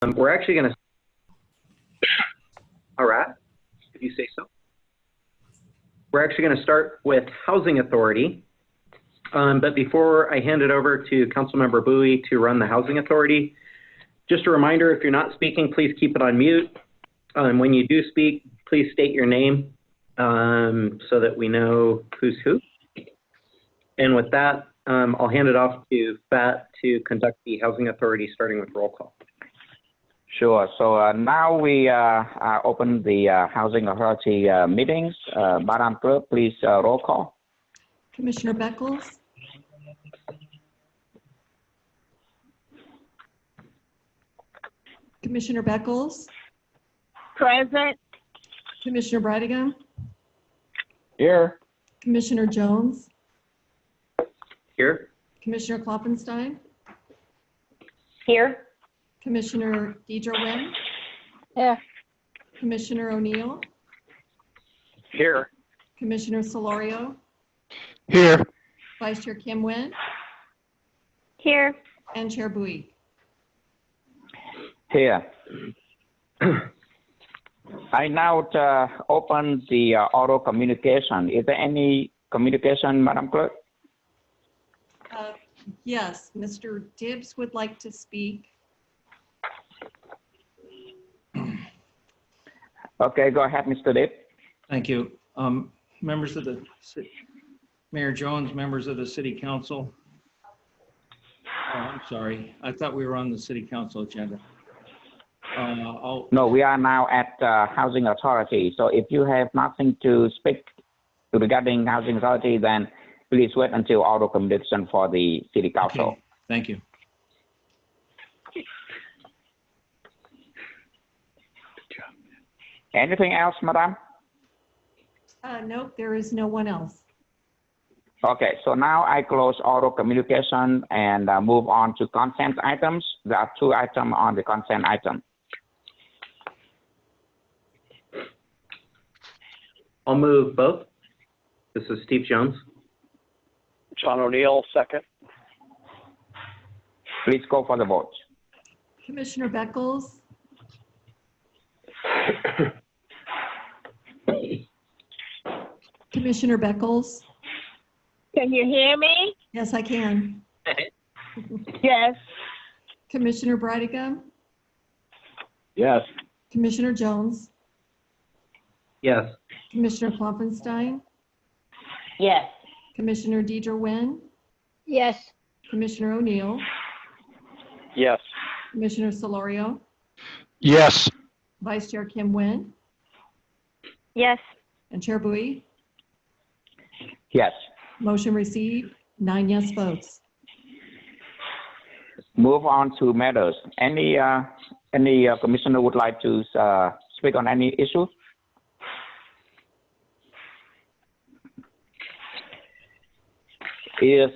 We're actually going to, all right, if you say so. We're actually going to start with Housing Authority. But before I hand it over to Councilmember Bowie to run the Housing Authority, just a reminder, if you're not speaking, please keep it on mute. When you do speak, please state your name so that we know who's who. And with that, I'll hand it off to Fat to conduct the Housing Authority, starting with roll call. Sure. So now we open the Housing Authority meetings. Madam Clerk, please roll call. Commissioner Beckles. Commissioner Beckles. Present. Commissioner Brightingham. Here. Commissioner Jones. Here. Commissioner Klopfenstein. Here. Commissioner Deidre Nguyen. Here. Commissioner O'Neill. Here. Commissioner Solorio. Here. Vice Chair Kim Nguyen. Here. And Chair Bowie. Here. I now open the oral communication. Is there any communication, Madam Clerk? Yes, Mr. Dibbs would like to speak. Okay, go ahead, Mr. Dibb. Thank you. Members of the Mayor Jones, members of the City Council. Oh, I'm sorry. I thought we were on the City Council agenda. No, we are now at Housing Authority. So if you have nothing to speak regarding Housing Authority, then please wait until oral communication for the City Council. Okay. Thank you. Anything else, Madam? Nope, there is no one else. Okay, so now I close oral communication and move on to consent items. There are 2 items on the consent item. I'll move both. This is Steve Jones. John O'Neill, second. Please go for the vote. Commissioner Beckles. Commissioner Beckles. Can you hear me? Yes, I can. Yes. Commissioner Brightingham. Yes. Commissioner Jones. Yes. Commissioner Klopfenstein. Yes. Commissioner Deidre Nguyen. Yes. Commissioner O'Neill. Yes. Commissioner Solorio. Yes. Vice Chair Kim Nguyen. Yes. And Chair Bowie. Yes. Motion received, 9 yes votes. Move on to matters. Any commissioner would like to speak on any issue? Is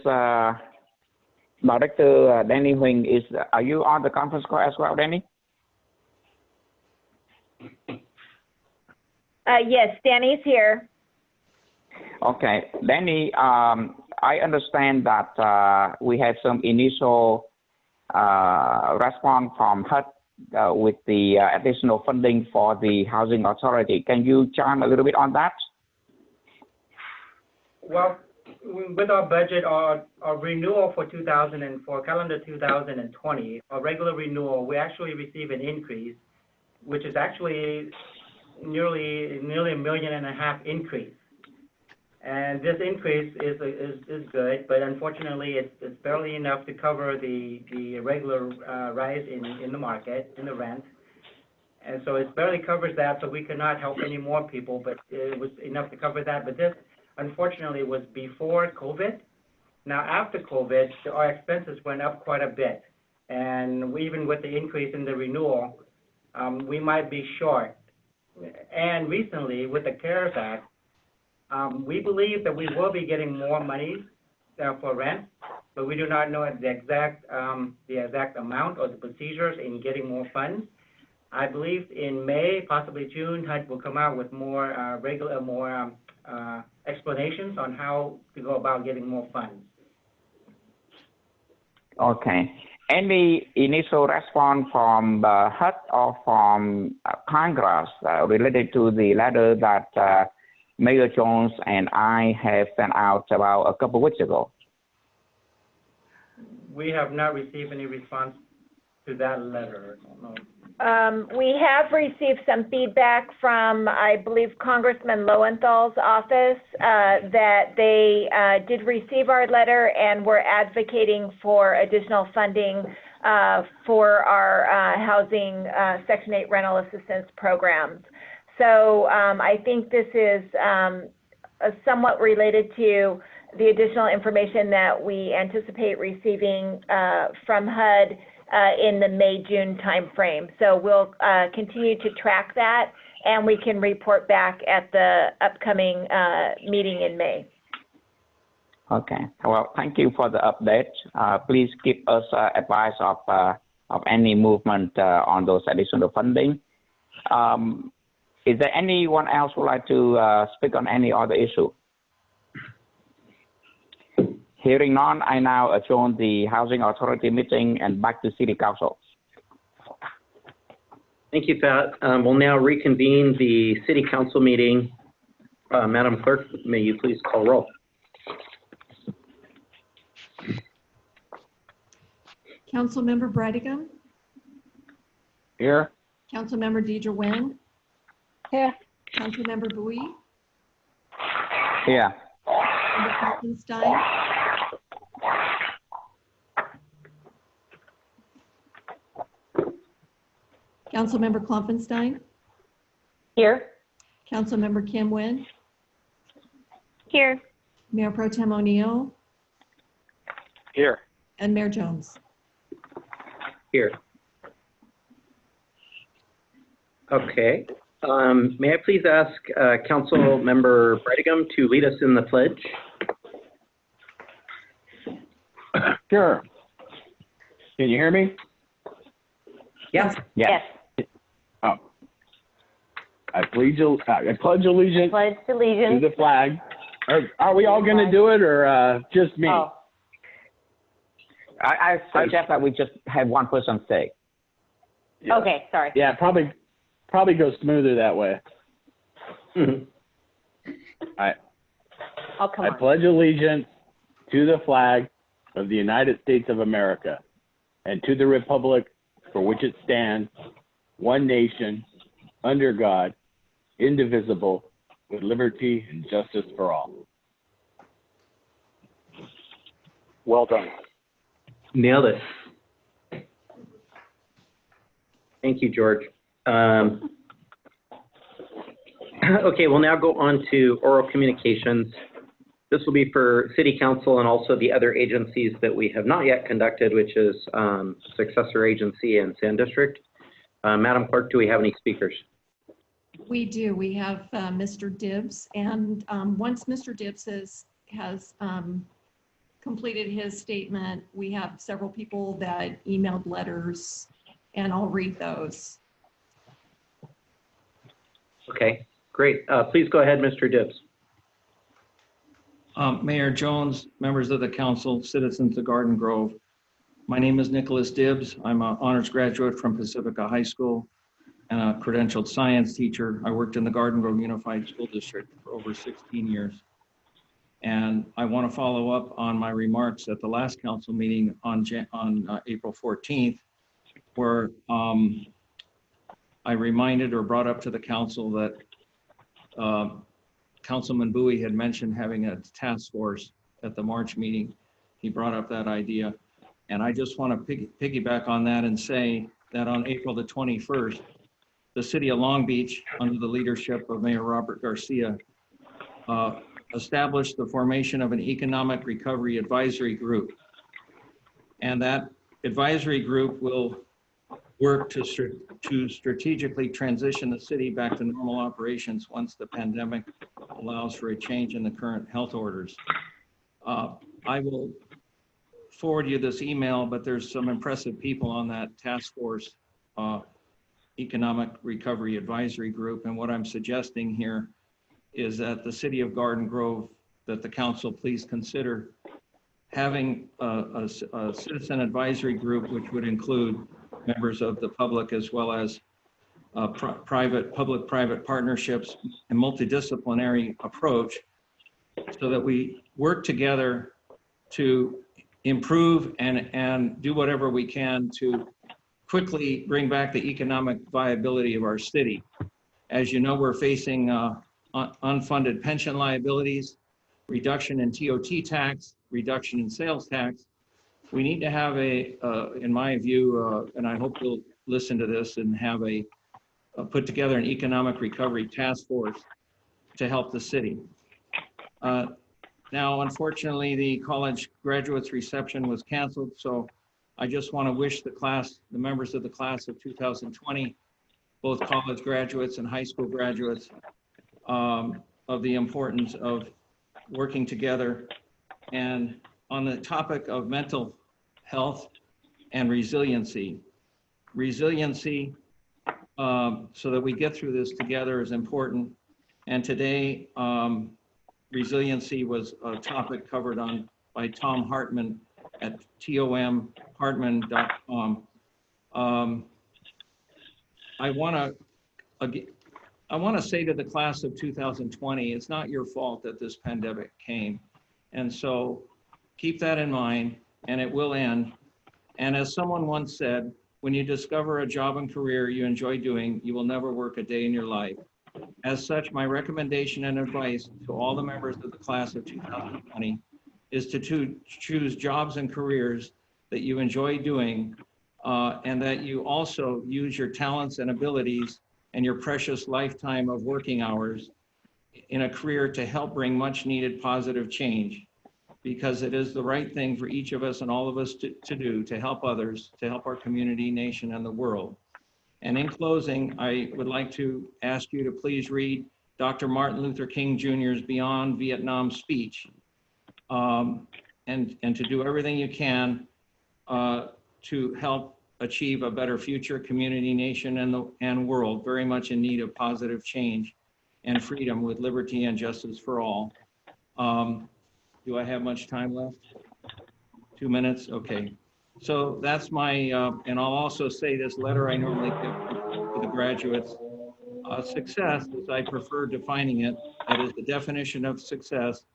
Director Danny Huang, are you on the conference call as well, Danny? Yes, Danny's here. Okay, Danny, I understand that we had some initial response from HUD with the additional funding for the Housing Authority. Can you chime a little bit on that? Well, with our budget, our renewal for calendar 2020, our regular renewal, we actually receive an increase, which is actually nearly $1.5 million increase. And this increase is good, but unfortunately, it's barely enough to cover the regular rise in the market, in the rent. And so it barely covers that, so we cannot help any more people, but it was enough to cover that. But this, unfortunately, was before COVID. Now, after COVID, our expenses went up quite a bit. And even with the increase in the renewal, we might be short. And recently, with the CARES Act, we believe that we will be getting more money for rent, but we do not know the exact amount or the procedures in getting more funds. I believe in May, possibly June, HUD will come out with more explanations on how to go about getting more funds. Okay. any initial response from HUD or from Congress related to the letter that Mayor Jones and I have sent out about a couple of weeks ago? We have not received any response to that letter. No. We have received some feedback from, I believe, Congressman Lowenthal's office that they did receive our letter and were advocating for additional funding for our housing Section 8 rental assistance programs. So I think this is somewhat related to the additional information that we anticipate receiving from HUD in the May-June timeframe. So we'll continue to track that, and we can report back at the upcoming meeting in May. Okay. Well, thank you for the update. Please keep us advised of any movement on those additional funding. Is there anyone else who would like to speak on any other issue? Hearing none, I now adjourn the Housing Authority meeting and back to City Council. Thank you, Pat. We'll now reconvene the City Council meeting. Madam Clerk, may you please call roll? Councilmember Breitigam, Here. Councilmember Deidre Nguyen, Here. Councilmember Bowie, Yeah. Member Klopfenstein, Councilmember Klopfenstein, Here. Councilmember Kim Nguyen, Here. Mayor Pro Tem O'Neill, Here. and Mayor Jones. Here. Okay. May I please ask Council Member Breitigam to lead us in the pledge? Sure. Can you hear me? Yes. Yes. Oh. I pledge allegiance Pledge to allegiance. the flag. Are we all going to do it, or just me? Oh. I suggest that we just have one person say. Yeah. Okay, sorry. Yeah, probably goes smoother that way. Mhm. Oh, come I on. pledge allegiance to the flag of the United States of America and to the republic for which it stands, one nation, under God, indivisible, with liberty and justice for all. Well done. Nailed it. Thank you, George. Okay, we'll now go on to oral communications. This will be for City Council and also the other agencies that we have not yet conducted, which is Successor Agency and Sand District. Madam Clerk, do we have any speakers? We do. We have Mr. Dibbs, and once Mr. Dibbs has completed his statement, we have several people that emailed letters, and I'll read those. Okay, great. Please go ahead, Mr. Dibbs. Mayor Jones, members of the council, citizens of Garden Grove. My name is Nicholas Dibbs. I'm an honors graduate from Pacifica High School and a credentialed science teacher. I worked in the Garden Grove Unified School District for over 16 years. And I want to follow up on my remarks at the last council meeting on April 14th, where I reminded or brought up to the council that Councilman Bowie had mentioned having a task force at the March meeting. He brought up that idea. And I just want to piggyback on that and say that on April the 21st, the city of Long Beach, under the leadership of Mayor Robert Garcia, established the formation of an economic recovery advisory group. And that advisory group will work to strategically transition the city back to normal operations once the pandemic allows for a change in the current health orders. I will forward you this email, but there's some impressive people on that task force economic recovery advisory group. And what I'm suggesting here is that the city of Garden Grove, that the council please consider having a citizen advisory group, which would include members of the public as well as public-private partnerships and multidisciplinary approach, so that we work together to improve and do whatever we can to quickly bring back the economic viability of our city. As you know, we're facing unfunded pension liabilities, reduction in TOT tax, reduction in sales tax. We need to have in my view, and I hope you'll listen to this, and have put together an economic recovery task force to help the city. Now, unfortunately, the college graduates reception was canceled, so I just want to wish the members of the class of 2020, both college graduates and high school graduates, of the importance of working together. And on the topic of mental health and resiliency, so that we get through this together is important. And today, resiliency was a topic covered by Tom Hartman at tomhartman.com. I want to say to the class of 2020, it's not your fault that this pandemic came. And so keep that in mind, and it will end. And as someone once said, when you discover a job and career you enjoy doing, you will never work a day in your life. As such, my recommendation and advice to all the members of the class of 2020 is to choose jobs and careers that you enjoy doing, and that you also use your talents and abilities and your precious lifetime of working hours in a career to help bring much needed positive change, because it is the right thing for each of us and all of us to do, to help others, to help our community, nation, and the world. And in closing, I would like to ask you to please read Dr. Martin Luther King Jr.'s Beyond Vietnam speech, and to do everything you can to help achieve a better future, community, nation, and world, very much in need of positive change and freedom with liberty and justice for all. Do I have much time left? 2 minutes? Okay. So that's my, and I'll also say this letter I normally give to the graduates. Success, as I prefer defining it, that is the definition of success,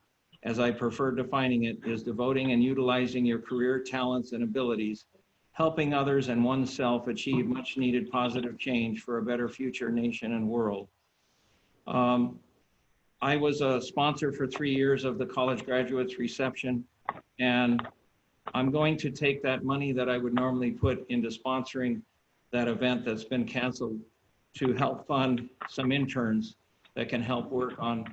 as I prefer defining it, is devoting and utilizing your career talents and abilities, helping others and oneself achieve much needed positive change for a better future, nation, and world. I was a sponsor for 3 years of the college graduates reception, and I'm going to take that money that I would normally put into sponsoring that event that's been canceled to help fund some interns that can help work on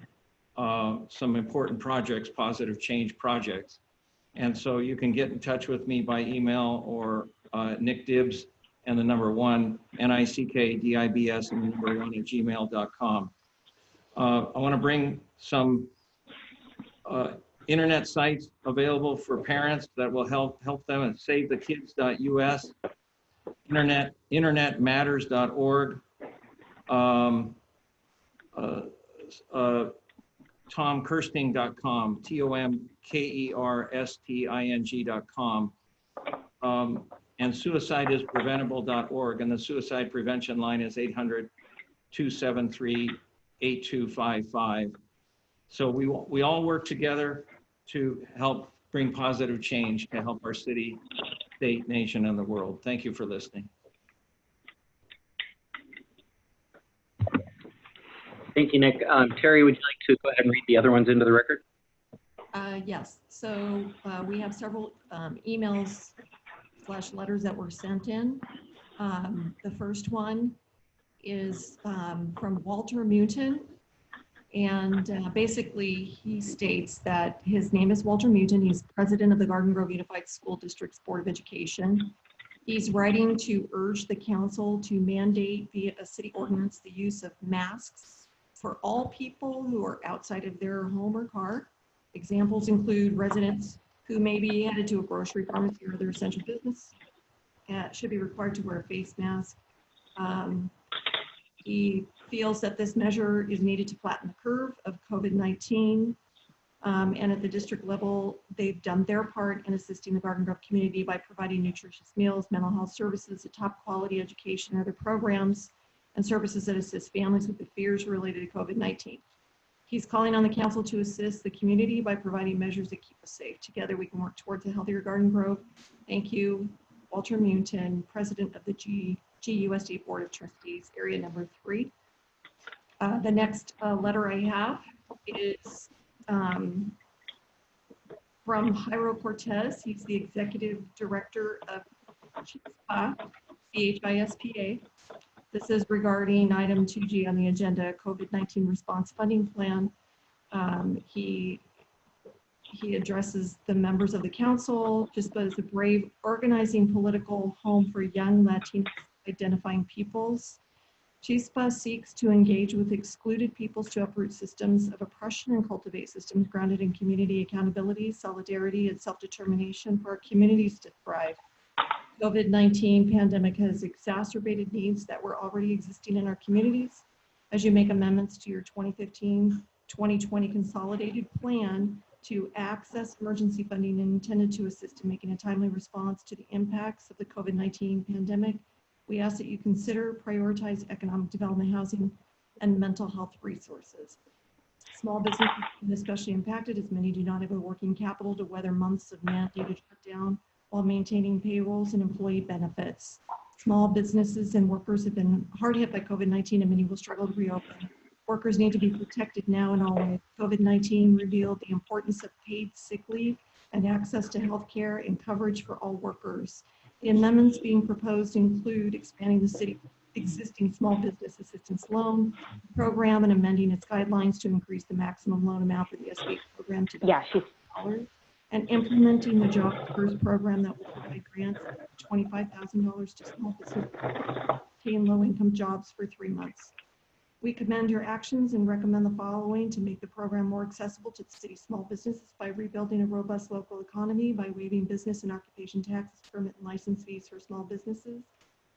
some important projects, positive change projects. And so you can get in touch with me by email or Nick Dibbs and the number 1, NICKDIBS and the number 1 @gmail.com. I want to bring some internet sites available for parents that will help them at SaveTheKids.us, internetmatters.org, tomkersting.com, TOMKERSTING.com, and suicideispreventable.org, and the suicide prevention line is 800-273-8255. So we all work together to help bring positive change to help our city, state, nation, and the world. Thank you for listening. Thank you, Nick. Terry, would you like to go ahead and read the other ones into the record? Yes, so we have several emails/letters that were sent in. The first one is from Walter Mutin. And basically, he states that his name is Walter Mutin. He's president of the Garden Grove Unified School District's Board of Education. He's writing to urge the council to mandate via a city ordinance the use of masks for all people who are outside of their home or car. Examples include residents who may be headed to a grocery, pharmacy, or other essential business should be required to wear a face mask. He feels that this measure is needed to flatten the curve of COVID-19. And at the district level, they've done their part in assisting the Garden Grove community by providing nutritious meals, mental health services, a top quality education, and other programs and services that assist families with the fears related to COVID-19. He's calling on the council to assist the community by providing measures that keep us safe. Together, we can work towards a healthier Garden Grove. Thank you, Walter Munton, President of the GUSD Board of Trustees, Area Number 3. The next letter I have is from Jairo Cortez. He's the Executive Director of CHISPA, CHISPA. This is regarding item 2G on the agenda, COVID-19 response funding plan. He addresses the members of the council. CHISPA is a brave organizing political home for young Latinx identifying peoples. CHISPA seeks to engage with excluded peoples to uproot systems of oppression and cultivate systems grounded in community accountability, solidarity, and self-determination for our communities to thrive. COVID-19 pandemic has exacerbated needs that were already existing in our communities. As you make amendments to your 2015-2020 consolidated plan to access emergency funding intended to assist in making a timely response to the impacts of the COVID-19 pandemic, we ask that you consider prioritize economic development, housing, and mental health resources. Small businesses have been especially impacted as many do not have a working capital to weather months of mandated shutdown while maintaining payrolls and employee benefits. Small businesses and workers have been hard hit by COVID-19 and many will struggle to reopen. Workers need to be protected now and always. COVID-19 revealed the importance of paid sick leave and access to health care and coverage for all workers. The amendments being proposed include expanding the city's existing small business assistance loan program and amending its guidelines to increase the maximum loan amount for the SBA program to $1,000, and implementing the Jobs First program that will provide grants of $25,000 to small businesses to obtain low-income jobs for 3 months. We commend your actions and recommend the following to make the program more accessible to the city's small businesses by rebuilding a robust local economy, by waiving business and occupation taxes, permit and license fees for small businesses.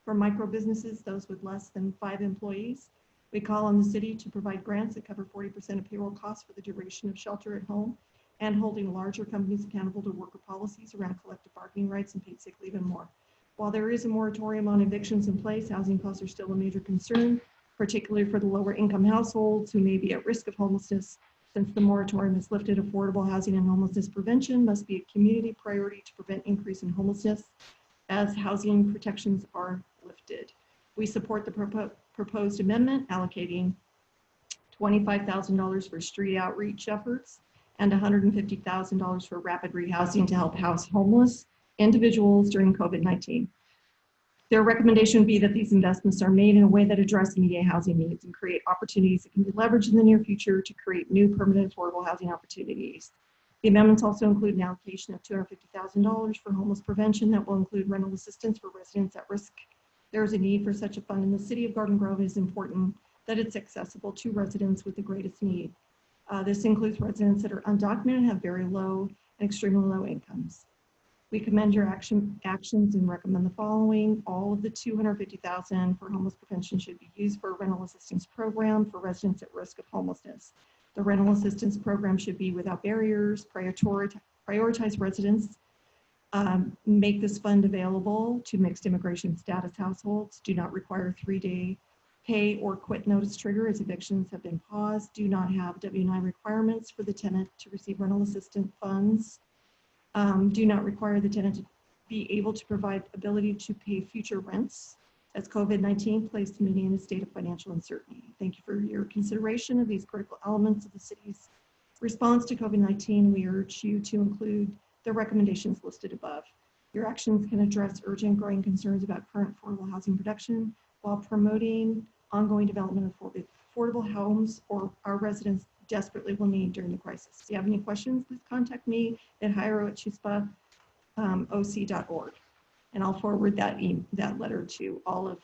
For micro businesses, those with less than 5 employees, we call on the city to provide grants that cover 40% of payroll costs for the duration of shelter at home and holding larger companies accountable to worker policies around collective bargaining rights and paid sick leave and more. While there is a moratorium on evictions in place, housing costs are still a major concern, particularly for the lower income households who may be at risk of homelessness. Since the moratorium is lifted, affordable housing and homelessness prevention must be a community priority to prevent increase in homelessness as housing protections are lifted. We support the proposed amendment allocating $25,000 for street outreach efforts and $150,000 for rapid rehousing to help house homeless individuals during COVID-19. Their recommendation would be that these investments are made in a way that address immediate housing needs and create opportunities that can be leveraged in the near future to create new permanent affordable housing opportunities. The amendments also include an allocation of $250,000 for homeless prevention that will include rental assistance for residents at risk. There is a need for such a fund in the city of Garden Grove. It is important that it's accessible to residents with the greatest need. This includes residents that are undocumented, have very low and extremely low incomes. We commend your actions and recommend the following. All of the $250,000 for homeless prevention should be used for a rental assistance program for residents at risk of homelessness. The rental assistance program should be without barriers, prioritize residents, make this fund available to mixed immigration status households, do not require 3-day pay or quit notice trigger as evictions have been paused, do not have W-9 requirements for the tenant to receive rental assistance funds, do not require the tenant to be able to provide ability to pay future rents as COVID-19 placed many in a state of financial uncertainty. Thank you for your consideration of these critical elements of the city's response to COVID-19. We urge you to include the recommendations listed above. Your actions can address urgent growing concerns about current affordable housing production while promoting ongoing development of affordable homes for our residents desperately will need during the crisis. If you have any questions, please contact me at jairo@chispaoc.org, and I'll forward that letter to all of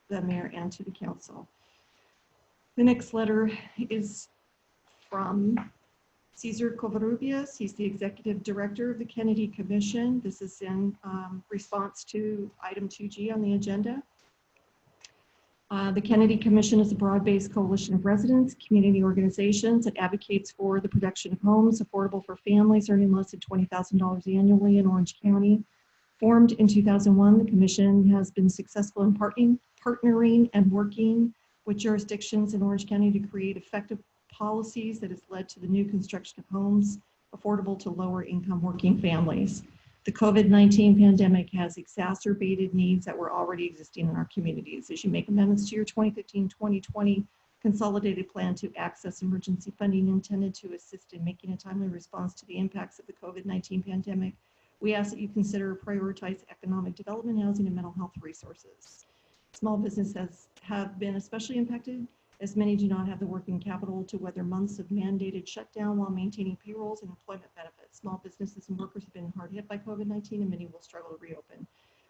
the mayor and to the council. The next letter is from Cesar Covarrubias. He's the executive director of the Kennedy Commission. This is in response to item 2G on the agenda. The Kennedy Commission is a broad-based coalition of residents, community organizations that advocates for the production of homes affordable for families earning less than $20,000 annually in Orange County. Formed in 2001, the Commission has been successful in partnering and working with jurisdictions in Orange County to create effective policies that has led to the new construction of homes affordable to lower income working families. The COVID-19 pandemic has exacerbated needs that were already existing in our communities. As you make amendments to your 2015-2020 consolidated plan to access emergency funding intended to assist in making a timely response to the impacts of the COVID-19 pandemic, we ask that you consider prioritize economic development, housing, and mental health resources. Small businesses have been especially impacted as many do not have the working capital to weather months of mandated shutdown while maintaining payrolls and employment benefits. Small businesses and workers have been hard hit by COVID-19 and many will struggle to reopen.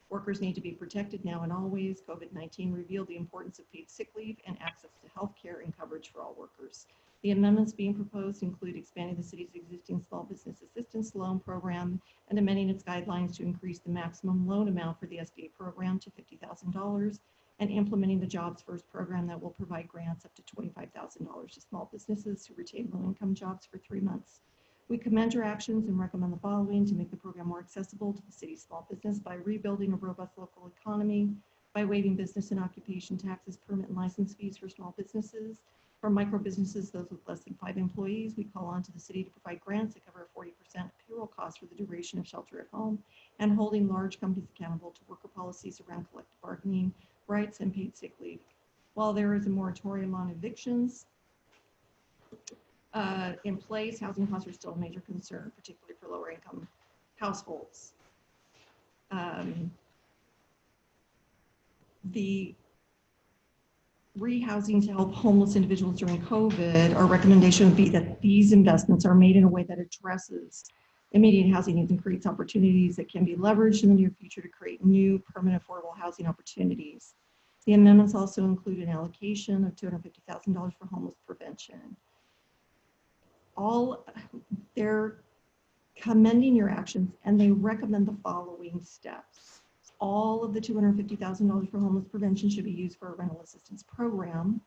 Workers need to be protected now and always. COVID-19 revealed the importance of paid sick leave and access to health care and coverage for all workers. The amendments being proposed include expanding the city's existing small business assistance loan program and amending its guidelines to increase the maximum loan amount for the SBA program to $50,000 and implementing the Jobs First program that will provide grants up to $25,000 to small businesses who retain low-income jobs for 3 months. We commend your actions and recommend the following to make the program more accessible to the city's small business by rebuilding a robust local economy, by waiving business and occupation taxes, permit and license fees for small businesses. For micro businesses, those with less than 5 employees, we call on to the city to provide grants that cover 40% payroll costs for the duration of shelter at home and holding large companies accountable to worker policies around collective bargaining rights and paid sick leave. While there is a moratorium on evictions in place, housing costs are still a major concern, particularly for lower income households. The rehousing to help homeless individuals during COVID, our recommendation would be that these investments are made in a way that addresses immediate housing needs and creates opportunities that can be leveraged in the near future to create new permanent affordable housing opportunities. The amendments also include an allocation of $250,000 for homeless prevention. They're commending your actions and they recommend the following steps. All of the $250,000 for homeless prevention should be used for a rental assistance program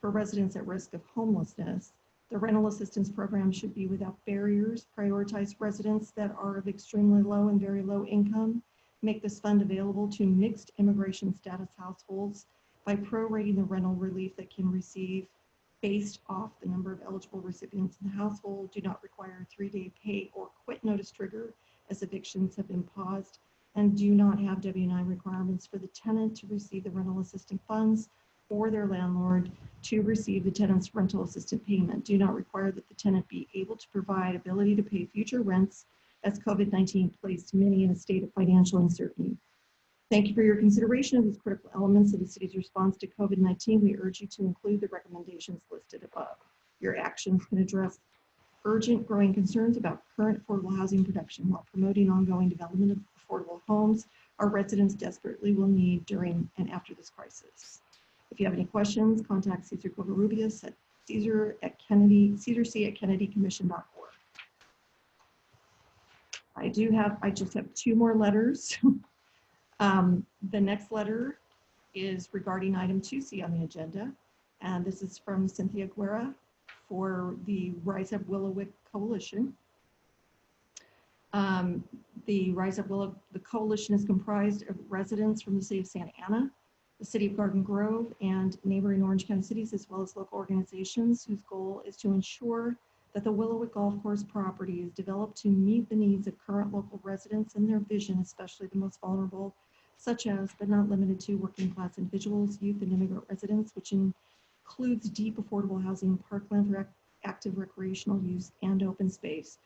for residents at risk of homelessness. The rental assistance program should be without barriers, prioritize residents that are of extremely low and very low income, make this fund available to mixed immigration status households by prorating the rental relief that can receive based off the number of eligible recipients in the household, do not require a 3-day pay or quit notice trigger as evictions have been paused, and do not have W-9 requirements for the tenant to receive the rental assistance funds or their landlord to receive the tenant's rental assistance payment. Do not require that the tenant be able to provide ability to pay future rents as COVID-19 placed many in a state of financial uncertainty. Thank you for your consideration of these critical elements of the city's response to COVID-19. We urge you to include the recommendations listed above. Your actions can address urgent growing concerns about current affordable housing production while promoting ongoing development of affordable homes our residents desperately will need during and after this crisis. If you have any questions, contact Cesar Covarrubias at cesarc@kennedykommission.org. I just have 2 more letters. The next letter is regarding item 2C on the agenda, and this is from Cynthia Guerra for the Rise Up Willowick Coalition. The Rise Up Willow, the coalition is comprised of residents from the city of Santa Ana, the city of Garden Grove, and neighboring Orange County cities, as well as local organizations whose goal is to ensure that the Willowick Golf Course property is developed to meet the needs of current local residents and their vision, especially the most vulnerable, such as, but not limited to, working class individuals, youth, and immigrant residents, which includes deep affordable housing, parkland for active recreational use, and open space.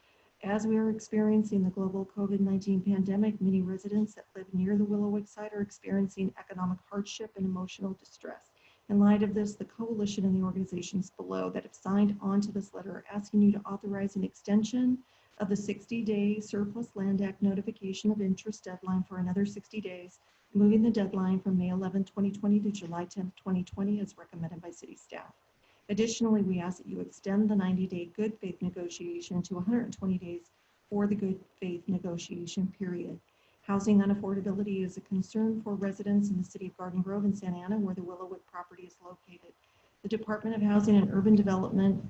As we are experiencing the global COVID-19 pandemic, many residents that live near the Willowick site are experiencing economic hardship and emotional distress. In light of this, the coalition and the organizations below that have signed on to this letter are asking you to authorize an extension of the 60-day Surplus Land Act notification of interest deadline for another 60 days, moving the deadline from May 11, 2020 to July 10, 2020 as recommended by city staff. Additionally, we ask that you extend the 90-day good faith negotiation to 120 days for the good faith negotiation period. Housing unaffordability is a concern for residents in the city of Garden Grove and Santa Ana, where the Willowwood property is located. The Department of Housing and Urban Development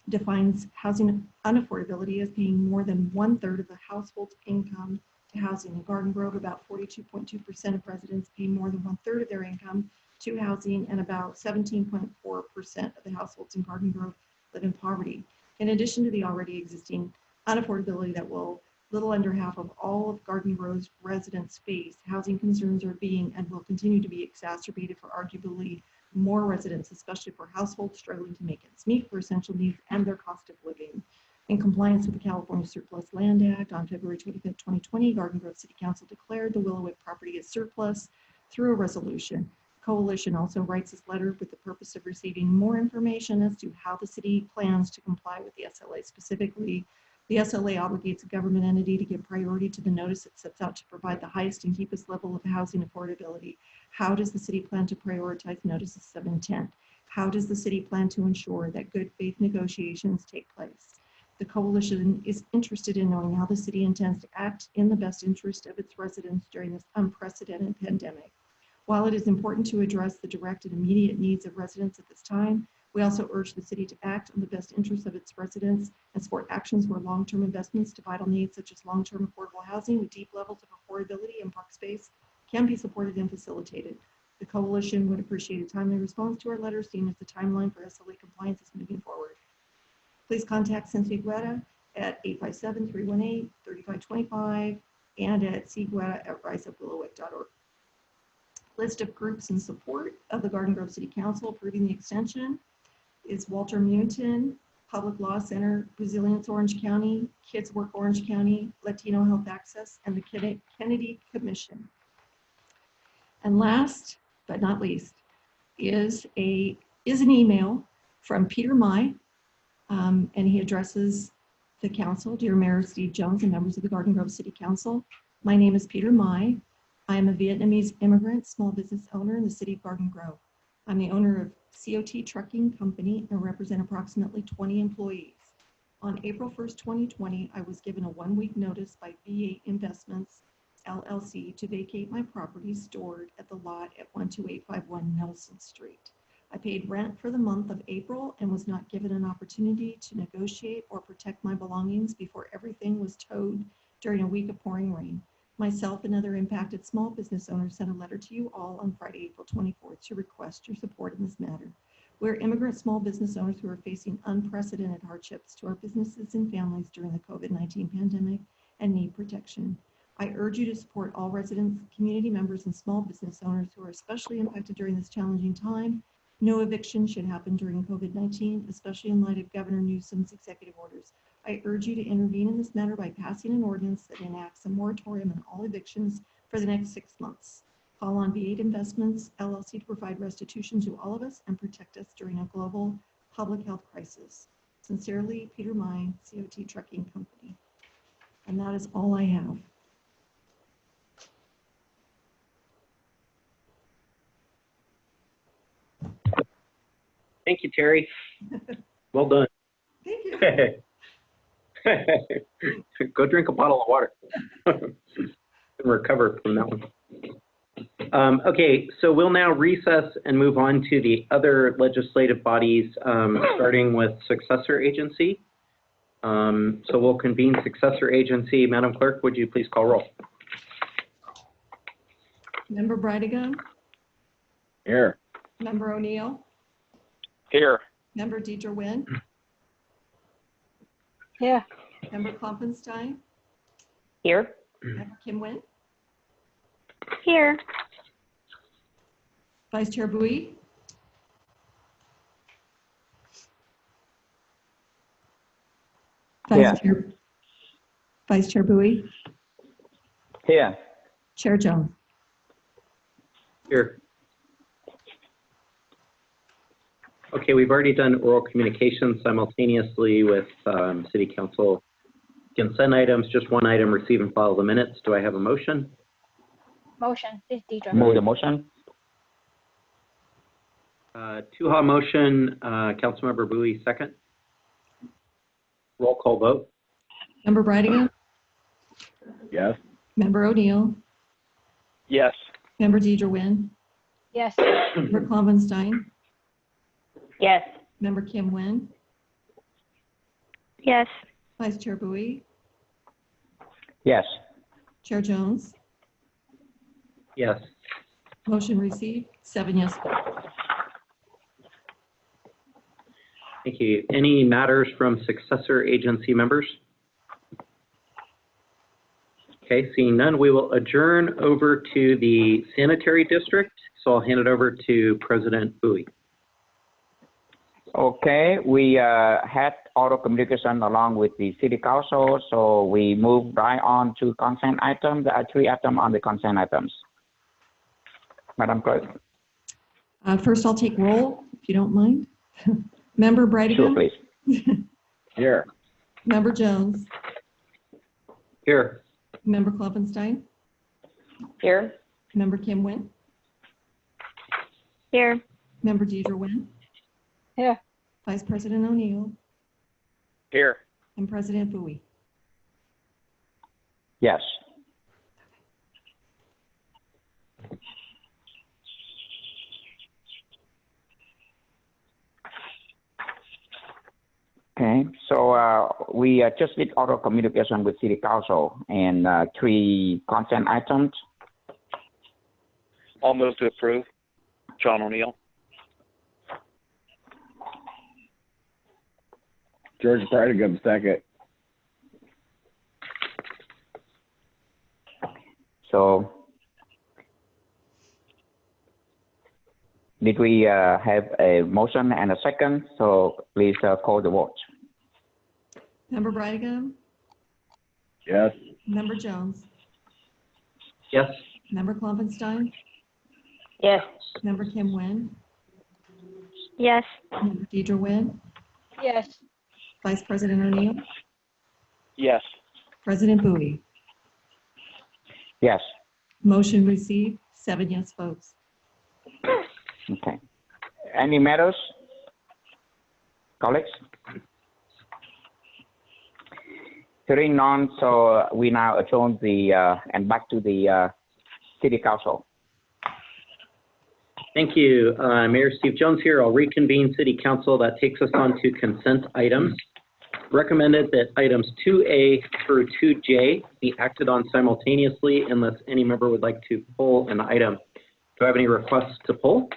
defines housing unaffordability as paying more than 1/3 of the household's income to housing. In Garden Grove, about 42.2% of residents pay more than 1/3 of their income to housing, and about 17.4% of the households in Garden Grove live in poverty. In addition to the already existing unaffordability that will little under half of all of Garden Grove's residents face, housing concerns are being and will continue to be exacerbated for arguably more residents, especially for households struggling to make ends meet for essential needs and their cost of living. In compliance with the California Surplus Land Act, on February 25, 2020, Garden Grove City Council declared the Willowwood property as surplus through a resolution. Coalition also writes this letter with the purpose of receiving more information as to how the city plans to comply with the SLA. Specifically, the SLA obligates a government entity to give priority to the notice it sets out to provide the highest and cheapest level of housing affordability. How does the city plan to prioritize notices of intent? How does the city plan to ensure that good faith negotiations take place? The coalition is interested in knowing how the city intends to act in the best interest of its residents during this unprecedented pandemic. While it is important to address the direct and immediate needs of residents at this time, we also urge the city to act in the best interest of its residents and support actions where long-term investments to vital needs such as long-term affordable housing with deep levels of affordability and park space can be supported and facilitated. The coalition would appreciate a timely response to our letter, seeing as the timeline for SLA compliance is moving forward. Please contact Cynthia Guetta at 857-318-3525 and at cguetta@riseupwillowwood.org. List of groups in support of the Garden Grove City Council approving the extension is Walter Mutin, Public Law Center, Resilience Orange County, Kids Work Orange County, Latino Health Access, and the Kennedy Commission. And last but not least is an email from Peter Mai, and he addresses the council. Dear Mayor Steve Jones and members of the Garden Grove City Council, my name is Peter Mai. I am a Vietnamese immigrant small business owner in the city of Garden Grove. I'm the owner of COT Trucking Company and represent approximately 20 employees. On April 1st, 2020, I was given a 1-week notice by V8 Investments, LLC, to vacate my property stored at the lot at 12851 Nelson Street. I paid rent for the month of April and was not given an opportunity to negotiate or protect my belongings before everything was towed during a week of pouring rain. Myself and other impacted small business owners sent a letter to you all on Friday, April 24th to request your support in this matter. We're immigrant small business owners who are facing unprecedented hardships to our businesses and families during the COVID-19 pandemic and need protection. I urge you to support all residents, community members, and small business owners who are especially impacted during this challenging time. No eviction should happen during COVID-19, especially in light of Governor Newsom's executive orders. I urge you to intervene in this matter by passing an ordinance that enacts a moratorium on all evictions for the next 6 months. Call on V8 Investments, LLC, to provide restitution to all of us and protect us during a global public health crisis. Sincerely, Peter Mai, COT Trucking Company. And that is all I have. Thank you, Terry. Well done. Thank you. Go drink a bottle of water and recover from that one. Okay, so we'll now recess and move on to the other legislative bodies, starting with successor agency. So we'll convene successor agency. Madam Clerk, would you please call roll? Member Bridegan, Here. Member O'Neill, Here. Member Deidre Nguyen, Here. Member Kloppenstein, Here. Member Kim Nguyen, Here. Vice Chair Bui, Yeah. Vice Chair Bui, Here. Chair Jones. Here. Okay, we've already done oral communication simultaneously with City Council consent items. Just one item, receive and file the minutes. Do I have a motion? Motion. This is Deidre. Move the motion. Two-ha motion, Councilmember Bui, second. Roll call vote. Member Bridegan, Yes. Member O'Neill, Yes. Member Deidre Nguyen, Yes. Member Klopfenstein, Yes. Member Kim Nguyen, Yes. Vice Chair Bowie, Yes. Chair Jones. Yes. Motion received, 7 yes votes. Thank you. Any matters from successor agency members? Okay, seeing none, we will adjourn over to the sanitary district. So I'll hand it over to President Bowie. Okay, we had auto communication along with the city council, so we move right on to consent items. There are 3 items on the consent items. Madam Clerk? First, I'll take roll, if you don't mind. Member Sure, Brightigam. please. Here. Member Jones. Here. Member Klopfenstein. Here. Member Kim Nguyen. Here. Member Deidre Nguyen. Here. Vice President O'Neill. Here. And President Bowie. Yes. Okay, so we just did auto communication with city council and 3 consent items. I'll move to approve. John O'Neill. George Brightigam, second. So did we have a motion and a second? So please call the vote. Member Brightigam. Yes. Member Jones. Yes. Member Klopfenstein. Yes. Member Kim Nguyen. Yes. Member Deidre Nguyen. Yes. Vice President O'Neill. Yes. President Bowie. Yes. Motion received, 7 yes votes. Okay. Any matters, colleagues? Hearing none, so we now adjourn and back to the city council. Thank you. Mayor Steve Jones here. I'll reconvene City Council. That takes us on to consent items. Recommended that items 2A through 2J be acted on simultaneously unless any member would like to pull an item. Do I have any requests to pull?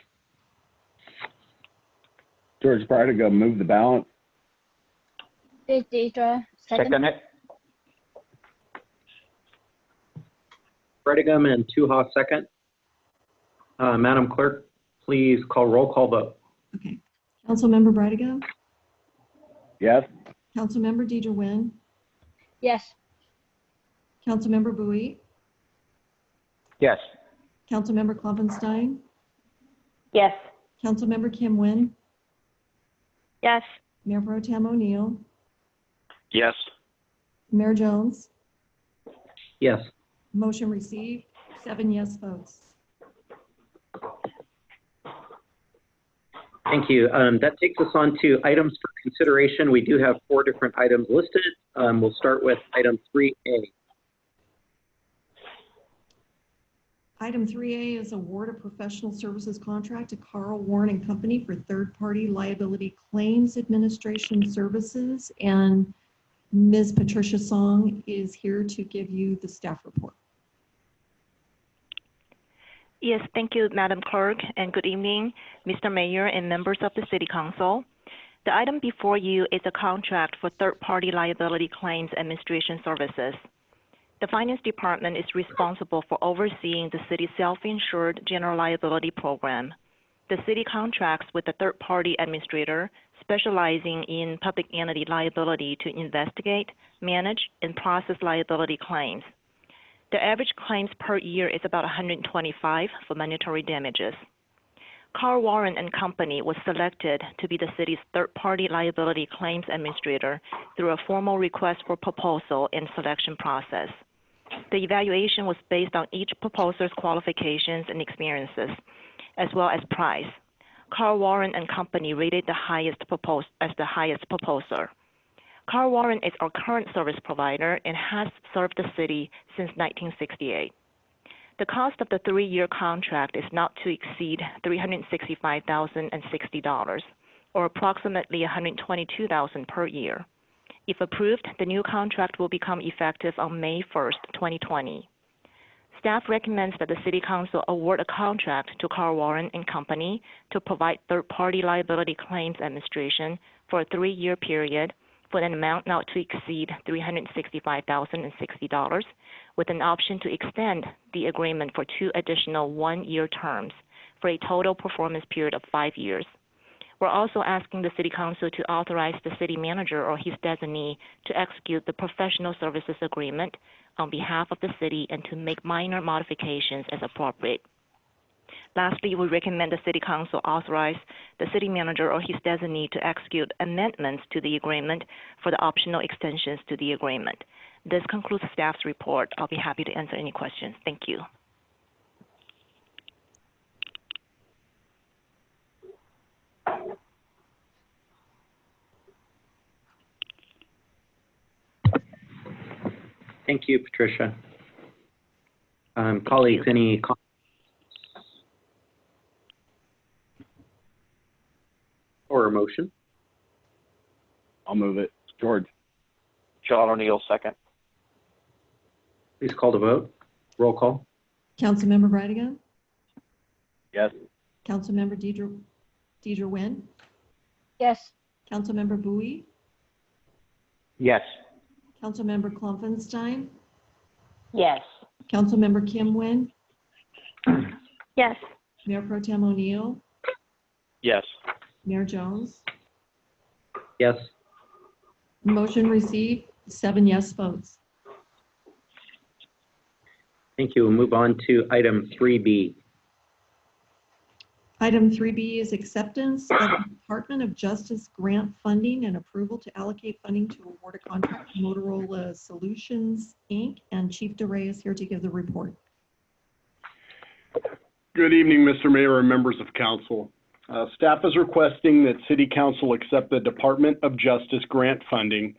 George Brightigam, move the balance. Deidre, second. Second it? Brightigam and Tuha second. Madam Clerk, please call roll call vote. Okay. Councilmember Brightigam. Yes. Councilmember Deidre Nguyen. Yes. Councilmember Bowie. Yes. Councilmember Klopfenstein. Yes. Councilmember Kim Nguyen. Yes. Mayor Pro Tem O'Neill. Yes. Mayor Jones. Yes. Motion received, 7 yes votes. Thank you. That takes us on to items for consideration. We do have 4 different items listed. We'll start with item 3A. Item 3A is award of professional services contract to Carl Warren and Company for third-party liability claims administration services. And Ms. Patricia Song is here to give you the staff report. Yes, thank you, Madam Clerk, and good evening, Mr. Mayor and members of the City Council. The item before you is a contract for third-party liability claims administration services. The Finance Department is responsible for overseeing the city's self-insured general liability program. The city contracts with a third-party administrator specializing in public entity liability to investigate, manage, and process liability claims. The average claims per year is about 125 for monetary damages. Carl Warren and Company was selected to be the city's third-party liability claims administrator through a formal request for proposal and selection process. The evaluation was based on each proposer's qualifications and experiences, as well as price. Carl Warren and Company rated the highest proposer. Carl Warren is our current service provider and has served the city since 1968. The cost of the 3-year contract is not to exceed $365,060, or approximately $122,000 per year. If approved, the new contract will become effective on May 1st, 2020. Staff recommends that the City Council award a contract to Carl Warren and Company to provide third-party liability claims administration for a 3-year period for an amount not to exceed $365,060, with an option to extend the agreement for 2 additional 1-year terms for a total performance period of 5 years. We're also asking the City Council to authorize the City Manager or his designee to execute the professional services agreement on behalf of the City and to make minor modifications as appropriate. Lastly, we recommend the City Council authorize the City Manager or his designee to execute amendments to the agreement for the optional extensions to the agreement. This concludes staff's report. I'll be happy to answer any questions. Thank you. Thank you, Patricia. Colleagues, any comments? Or a motion? I'll move it. George. John O'Neill, second. Please call the vote. Roll call. Councilmember Bridegan, Yes. Councilmember Deidre Nguyen, Yes. Councilmember Bowie, Yes. Councilmember Klopfenstein, Yes. Councilmember Kim Nguyen, Yes. Mayor Pro Tem O'Neill, Yes. Mayor Jones. Yes. Motion received, 7 yes votes. Thank you. We'll move on to item 3B. Item 3B is acceptance of the Department of Justice grant funding and approval to allocate funding to award a contract to Motorola Solutions, Inc. And Chief DeRay is here to give the report. Good evening, Mr. Mayor and members of council. Staff is requesting that City Council accept the Department of Justice grant funding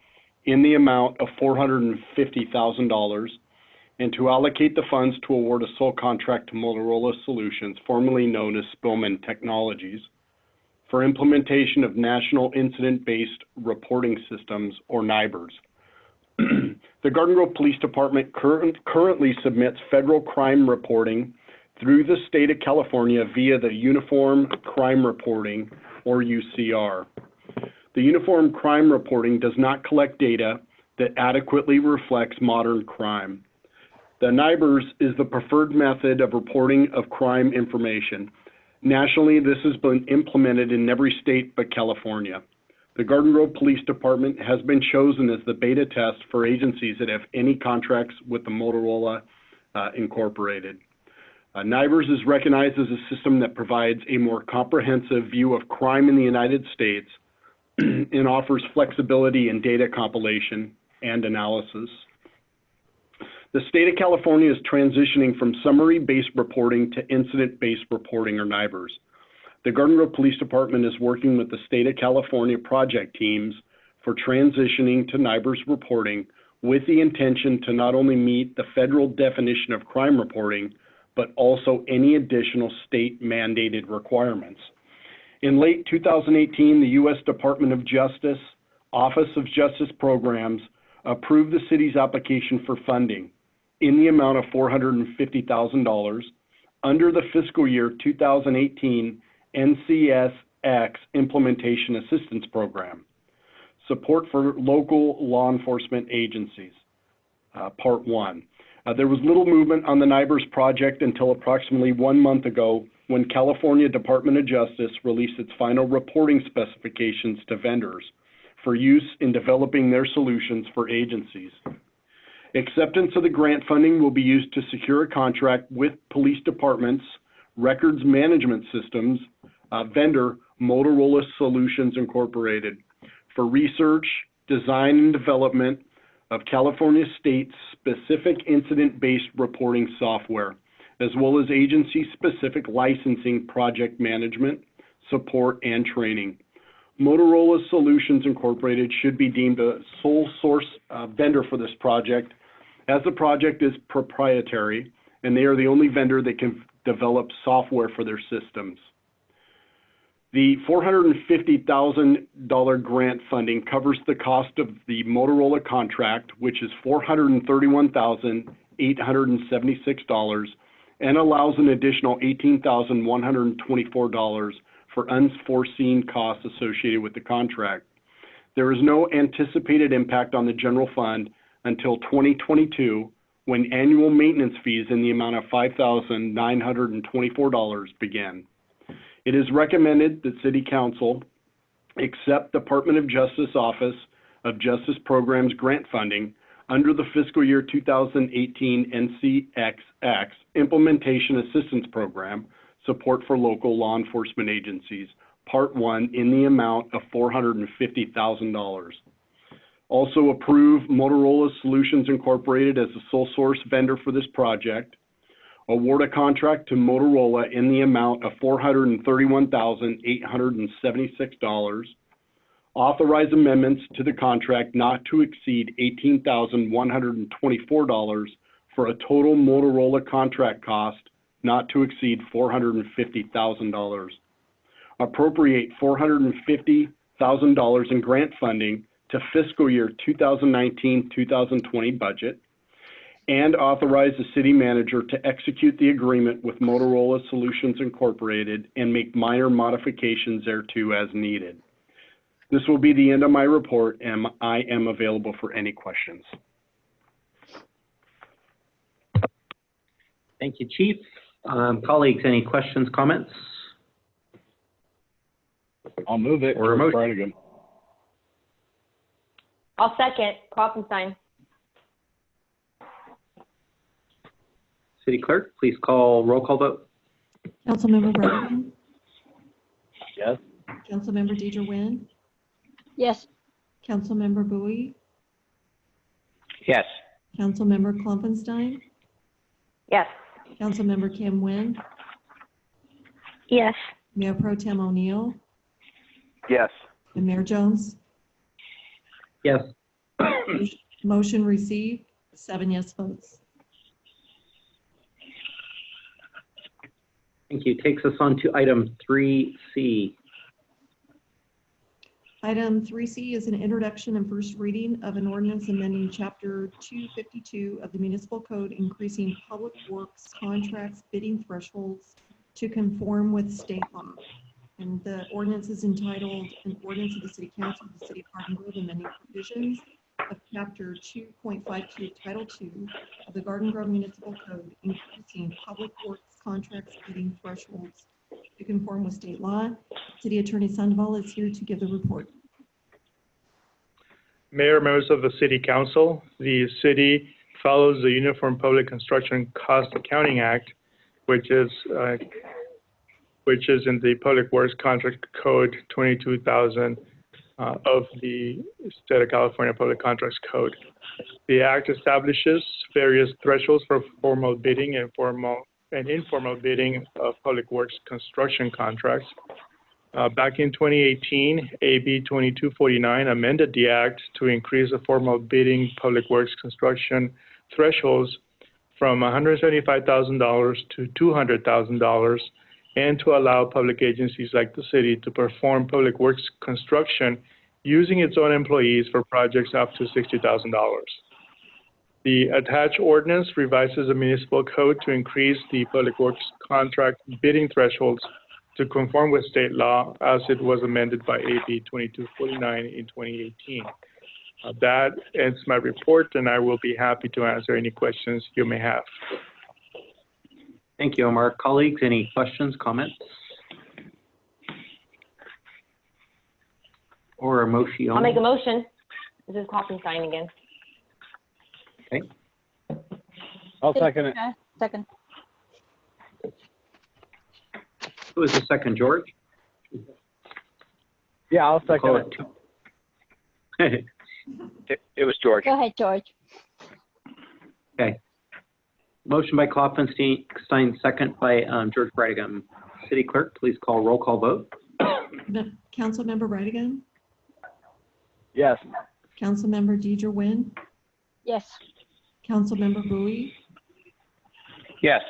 in the amount of $450,000 and to allocate the funds to award a sole contract to Motorola Solutions, formerly known as Spillman Technologies, for implementation of National Incident-Based Reporting Systems, or NIBRS. The Garden Grove Police Department currently submits federal crime reporting through the state of California via the Uniform Crime Reporting, or UCR. The Uniform Crime Reporting does not collect data that adequately reflects modern crime. The NIBRS is the preferred method of reporting of crime information. Nationally, this has been implemented in every state but California. The Garden Grove Police Department has been chosen as the beta test for agencies that have any contracts with the Motorola Incorporated. NIBRS is recognized as a system that provides a more comprehensive view of crime in the United States and offers flexibility in data compilation and analysis. The state of California is transitioning from summary-based reporting to incident-based reporting, or NIBRS. The Garden Grove Police Department is working with the state of California project teams for transitioning to NIBRS reporting with the intention to not only meet the federal definition of crime reporting, but also any additional state-mandated requirements. In late 2018, the U.S. Department of Justice, Office of Justice Programs, approved the city's application for funding in the amount of $450,000 under the fiscal year 2018 NCSX Implementation Assistance Program, Support for Local Law Enforcement Agencies, Part 1. There was little movement on the NIBRS project until approximately 1 month ago when California Department of Justice released its final reporting specifications to vendors for use in developing their solutions for agencies. Acceptance of the grant funding will be used to secure a contract with police departments, records management systems, vendor Motorola Solutions Incorporated, for research, design, and development of California state-specific incident-based reporting software, as well as agency-specific licensing, project management, support, and training. Motorola Solutions Incorporated should be deemed a sole source vendor for this project, as the project is proprietary and they are the only vendor that can develop software for their systems. The $450,000 grant funding covers the cost of the Motorola contract, which is $431,876, and allows an additional $18,124 for unforeseen costs associated with the contract. There is no anticipated impact on the general fund until 2022, when annual maintenance fees in the amount of $5,924 begin. It is recommended that City Council accept Department of Justice Office of Justice Programs grant funding under the fiscal year 2018 NCXX Implementation Assistance Program, Support for Local Law Enforcement Agencies, Part 1, in the amount of $450,000. Also approve Motorola Solutions Incorporated as the sole source vendor for this project. Award a contract to Motorola in the amount of $431,876. Authorize amendments to the contract not to exceed $18,124 for a total Motorola contract cost not to exceed $450,000. Appropriate $450,000 in grant funding to fiscal year 2019-2020 budget, and authorize the city manager to execute the agreement with Motorola Solutions Incorporated and make minor modifications thereto as needed. This will be the end of my report, and I am available for any questions. Thank you, Chief. Colleagues, any questions, comments? I'll move it. Or a motion. Brannigan. I'll second. Klopfenstein. City Clerk, please call roll call vote. Councilmember Brannigan, Yes. Councilmember Deidre Nguyen, Yes. Councilmember Bowie, Yes. Councilmember Klopfenstein, Yes. Councilmember Kim Nguyen, Yes. Mayor Pro Tem O'Neill, Yes. and Mayor Jones. Yes. Motion received, 7 yes votes. Thank you. Takes us on to item 3C. Item 3C is an introduction and first reading of an ordinance amending Chapter 252 of the Municipal Code, increasing public works contracts bidding thresholds to conform with state law. And the ordinance is entitled, An Ordinance of the City Council of the City of Garden Grove amending provisions of Chapter 2.52, Title 2 of the Garden Grove Municipal Code, increasing public works contracts bidding thresholds to conform with state law. City Attorney Sandoval is here to give the report. Mayor, members of the City Council, the city follows the Uniform Public Construction Cost Accounting Act, which is in the Public Works Contract Code 22,000 of the State of California Public Contracts Code. The act establishes various thresholds for formal bidding and formal and informal bidding of public works construction contracts. Back in 2018, AB 2249 amended the act to increase the formal bidding public works construction thresholds from $175,000 to $200,000, and to allow public agencies like the city to perform public works construction using its own employees for projects up to $60,000. The attached ordinance revises the municipal code to increase the public works contract bidding thresholds to conform with state law as it was amended by AB 2249 in 2018. That ends my report, and I will be happy to answer any questions you may have. Thank you, Omar. Colleagues, any questions, comments? Or a motion? I'll make a motion. This is Klopfenstein again. Okay. I'll second it. Second. Who was the second, George? Yeah, I'll second Call it. it. It was George. Go ahead, George. Okay. Motion by Klopfenstein, second by George Brigham. City Clerk, please call roll call vote. Councilmember Brigham, Yes. Councilmember Deidre Nguyen, Yes. Councilmember Bowie, Yes.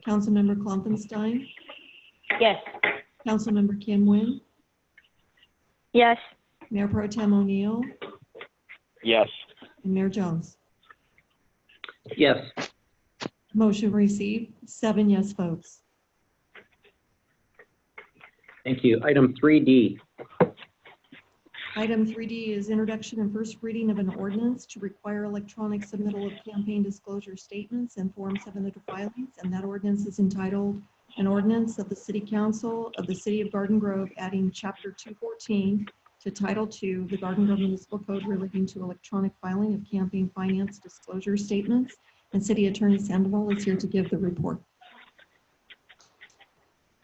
Councilmember Klopfenstein, Yes. Councilmember Kim Nguyen, Yes. Mayor Pro Tem O'Neill, Yes. and Mayor Jones. Yes. Motion received, 7 yes votes. Thank you. Item 3D. Item 3D is introduction and first reading of an ordinance to require electronic submittal of campaign disclosure statements and Form 7 filings, and that ordinance is entitled An Ordinance of the City Council of the City of Garden Grove adding Chapter 214 to Title II, the Garden Grove Municipal Code relating to electronic filing of campaign finance disclosure statements, and City Attorney Sandoval is here to give the report.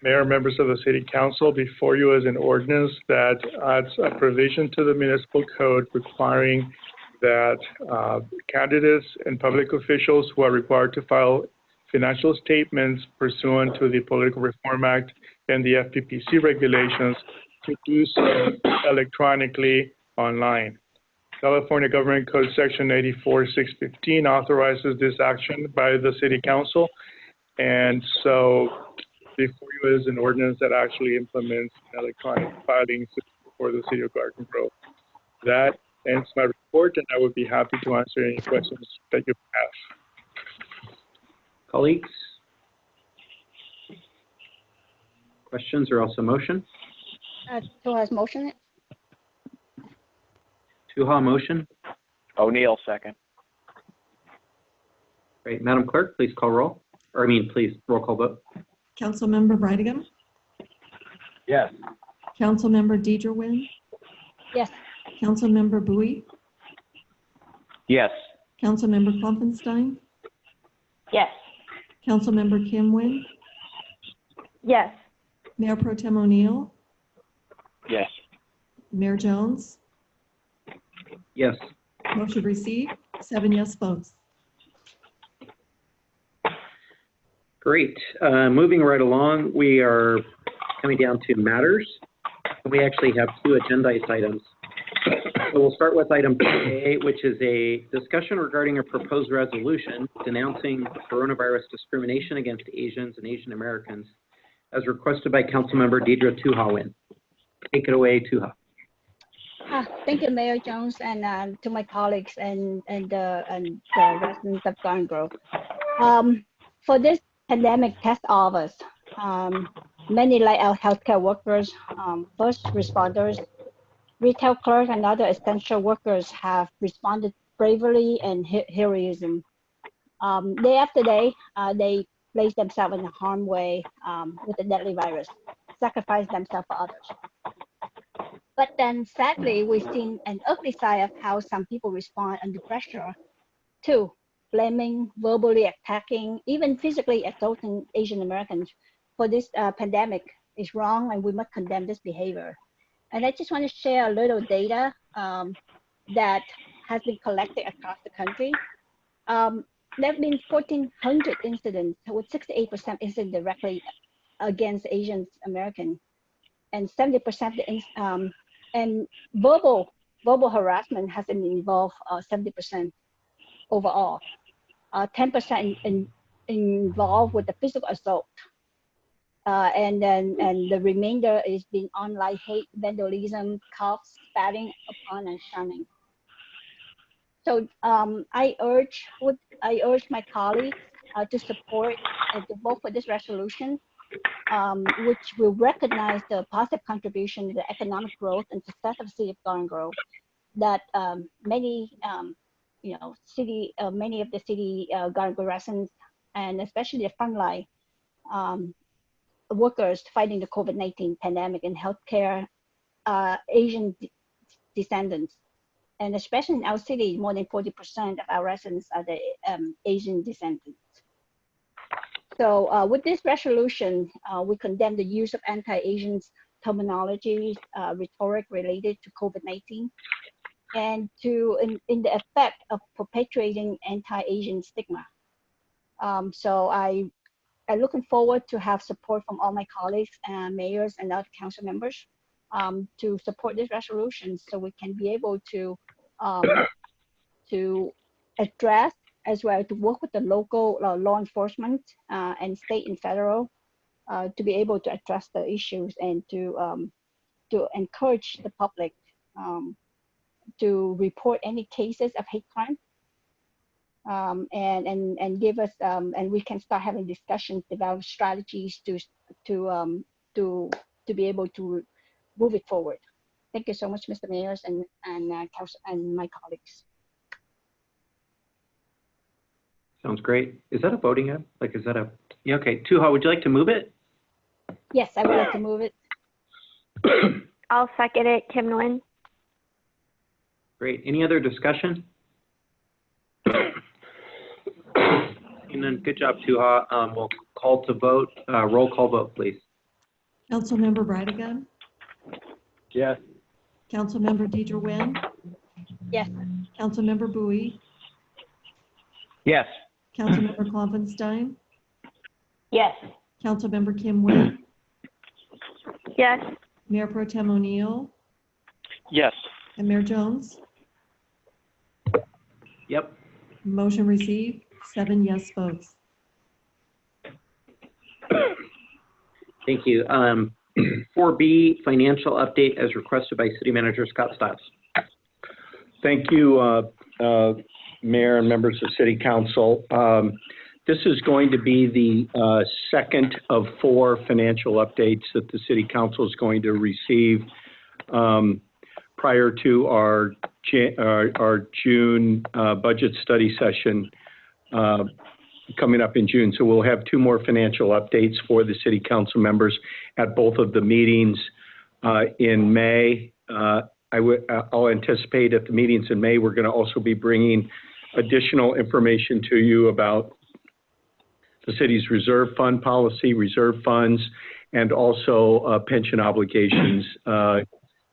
Mayor, members of the City Council, before you is an ordinance that adds a provision to the municipal code requiring that candidates and public officials who are required to file financial statements pursuant to the Political Reform Act and the FPPC regulations to do so electronically online. California Government Code Section 84-615 authorizes this action by the City Council, and so before you is an ordinance that actually implements electronic filing for the City of Garden Grove. That ends my report, and I would be happy to answer any questions that you have. Colleagues? Questions or also motion? Tuha's motion. Tuha motion. O'Neill second. Great. Madam Clerk, please call roll. Please roll call vote. Councilmember Brightingham, Yes. Councilmember Deidre Nguyen, Yes. Councilmember Bowie, Yes. Councilmember Klopfenstein, Yes. Councilmember Kim Nguyen, Yes. Mayor Pro Tem O'Neill, Yes. Mayor Jones. Yes. Motion received, 7 yes votes. Great. Moving right along, we are coming down to matters. We actually have 2 agendized items. So we'll start with item 2A, which is a discussion regarding a proposed resolution denouncing coronavirus discrimination against Asians and Asian Americans, as requested by Councilmember Deidre Tuha Nguyen. Take it away, Tuha. Thank you, Mayor Jones, and to my colleagues and the residents of Garden Grove. For this pandemic test office, many like our healthcare workers, first responders, retail clerks, and other essential workers have responded bravely and heroism. Day after day, they place themselves in harm's way with the deadly virus, sacrifice themselves for others. But then sadly, we've seen an ugly side of how some people respond under pressure too, blaming, verbally attacking, even physically assaulting Asian Americans for this pandemic is wrong, and we must condemn this behavior. And I just want to share a little data that has been collected across the country. There have been 1,400 incidents, with 68% incidents directly against Asian American, and 70% and verbal harassment has been involved, 70% overall. 10% involved with the physical assault, and the remainder is being online hate, vandalism, coughs, spitting upon, and shunning. So I urge my colleagues to support and to vote for this resolution, which will recognize the positive contribution to the economic growth and success of the City of Garden Grove that many of the city Garden Grove residents, and especially the frontline workers fighting the COVID-19 pandemic in healthcare, Asian descendants. And especially in our city, more than 40% of our residents are the Asian descendants. So with this resolution, we condemn the use of anti-Asian terminology, rhetoric related to COVID-19, and in the effect of perpetuating anti-Asian stigma. So I'm looking forward to have support from all my colleagues, mayors, and other council members to support this resolution, so we can be able to address as well to work with the local law enforcement and state and federal to be able to address the issues and to encourage the public to report any cases of hate crime. And give us and we can start having discussions about strategies to be able to move it forward. Thank you so much, Mr. Mayor and council and my colleagues. Sounds great. Is that a voting app? Like, is that a, yeah, okay. Tuha, would you like to move it? Yes, I would like to move it. I'll second it, Kim Nguyen. Great. Any other discussion? And then good job, Tuha. We'll call to vote. Roll call vote, please. Councilmember Bridegan, Yes. Councilmember Deidre Nguyen, Yes. Councilmember Bowie, Yes. Councilmember Klopfenstein, Yes. Councilmember Kim Nguyen, Yes. Mayor Pro Tem O'Neill, Yes. and Mayor Jones. Yep. Motion received, 7 yes votes. Thank you. 4B, financial update as requested by City Manager Scott Stiles. Thank you, Mayor and members of City Council. This is going to be the second of 4 financial updates that the City Council is going to receive prior to our June budget study session coming up in June. So we'll have 2 more financial updates for the City Council members at both of the meetings in May. I'll anticipate at the meetings in May, we're going to also be bringing additional information to you about the city's reserve fund policy, reserve funds, and also pension obligations that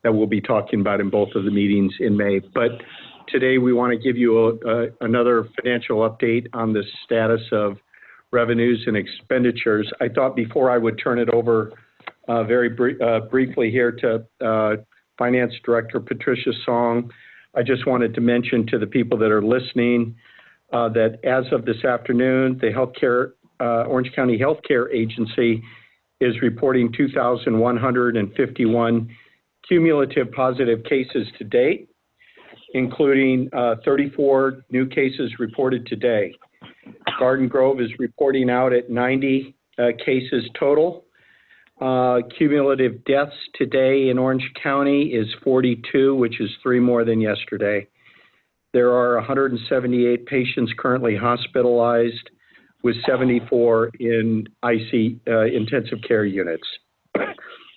we'll be talking about in both of the meetings in May. But today we want to give you another financial update on the status of revenues and expenditures. I thought before I would turn it over very briefly here to Finance Director Patricia Song, I just wanted to mention to the people that are listening that as of this afternoon, the Orange County Healthcare Agency is reporting 2,151 cumulative positive cases to date, including 34 new cases reported today. Garden Grove is reporting out at 90 cases total. Cumulative deaths today in Orange County is 42, which is 3 more than yesterday. There are 178 patients currently hospitalized, with 74 in intensive care units.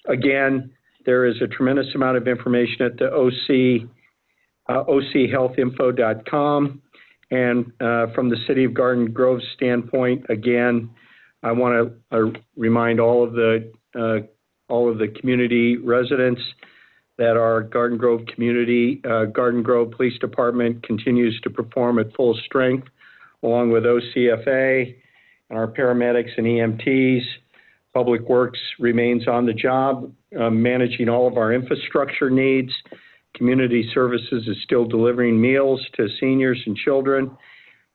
Again, there is a tremendous amount of information at the ochealthinfo.com. And from the City of Garden Grove standpoint, again, I want to remind all of the community residents that our Garden Grove Garden Grove Police Department continues to perform at full strength, along with OCFA and our paramedics and EMTs. Public Works remains on the job, managing all of our infrastructure needs. Community Services is still delivering meals to seniors and children.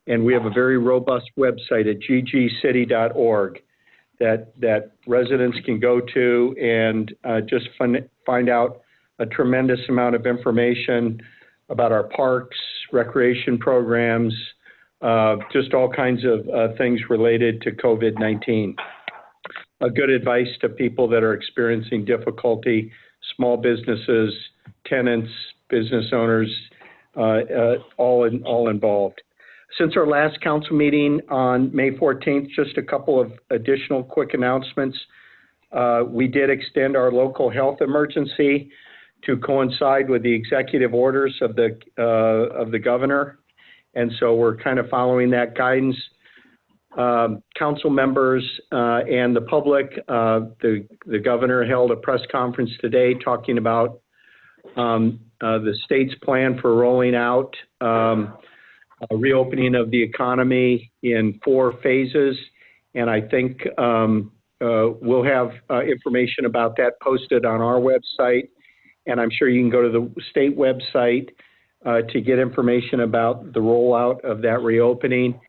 And we have a very robust website at ggcity.org that residents can go to and just find out a tremendous amount of information about our parks, recreation programs, just all kinds of things related to COVID-19. Good advice to people that are experiencing difficulty, small businesses, tenants, business owners, all involved. Since our last council meeting on May 14th, just a couple of additional quick announcements. We did extend our local health emergency to coincide with the executive orders of the governor. And so we're kind of following that guidance. Council members and the public, the governor held a press conference today talking about the state's plan for rolling out a reopening of the economy in 4 phases. And I think we'll have information about that posted on our website. And I'm sure you can go to the state website to get information about the rollout of that reopening,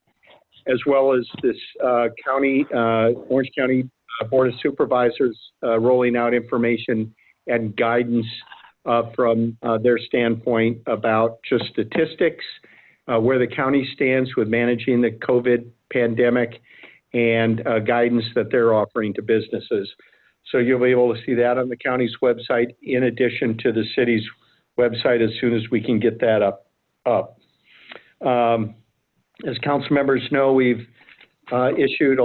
as well as this Orange County Board of Supervisors rolling out information and guidance from their standpoint about just statistics, where the county stands with managing the COVID pandemic, and guidance that they're offering to businesses. So you'll be able to see that on the county's website, in addition to the city's website, as soon as we can get that up. As council members know, we've issued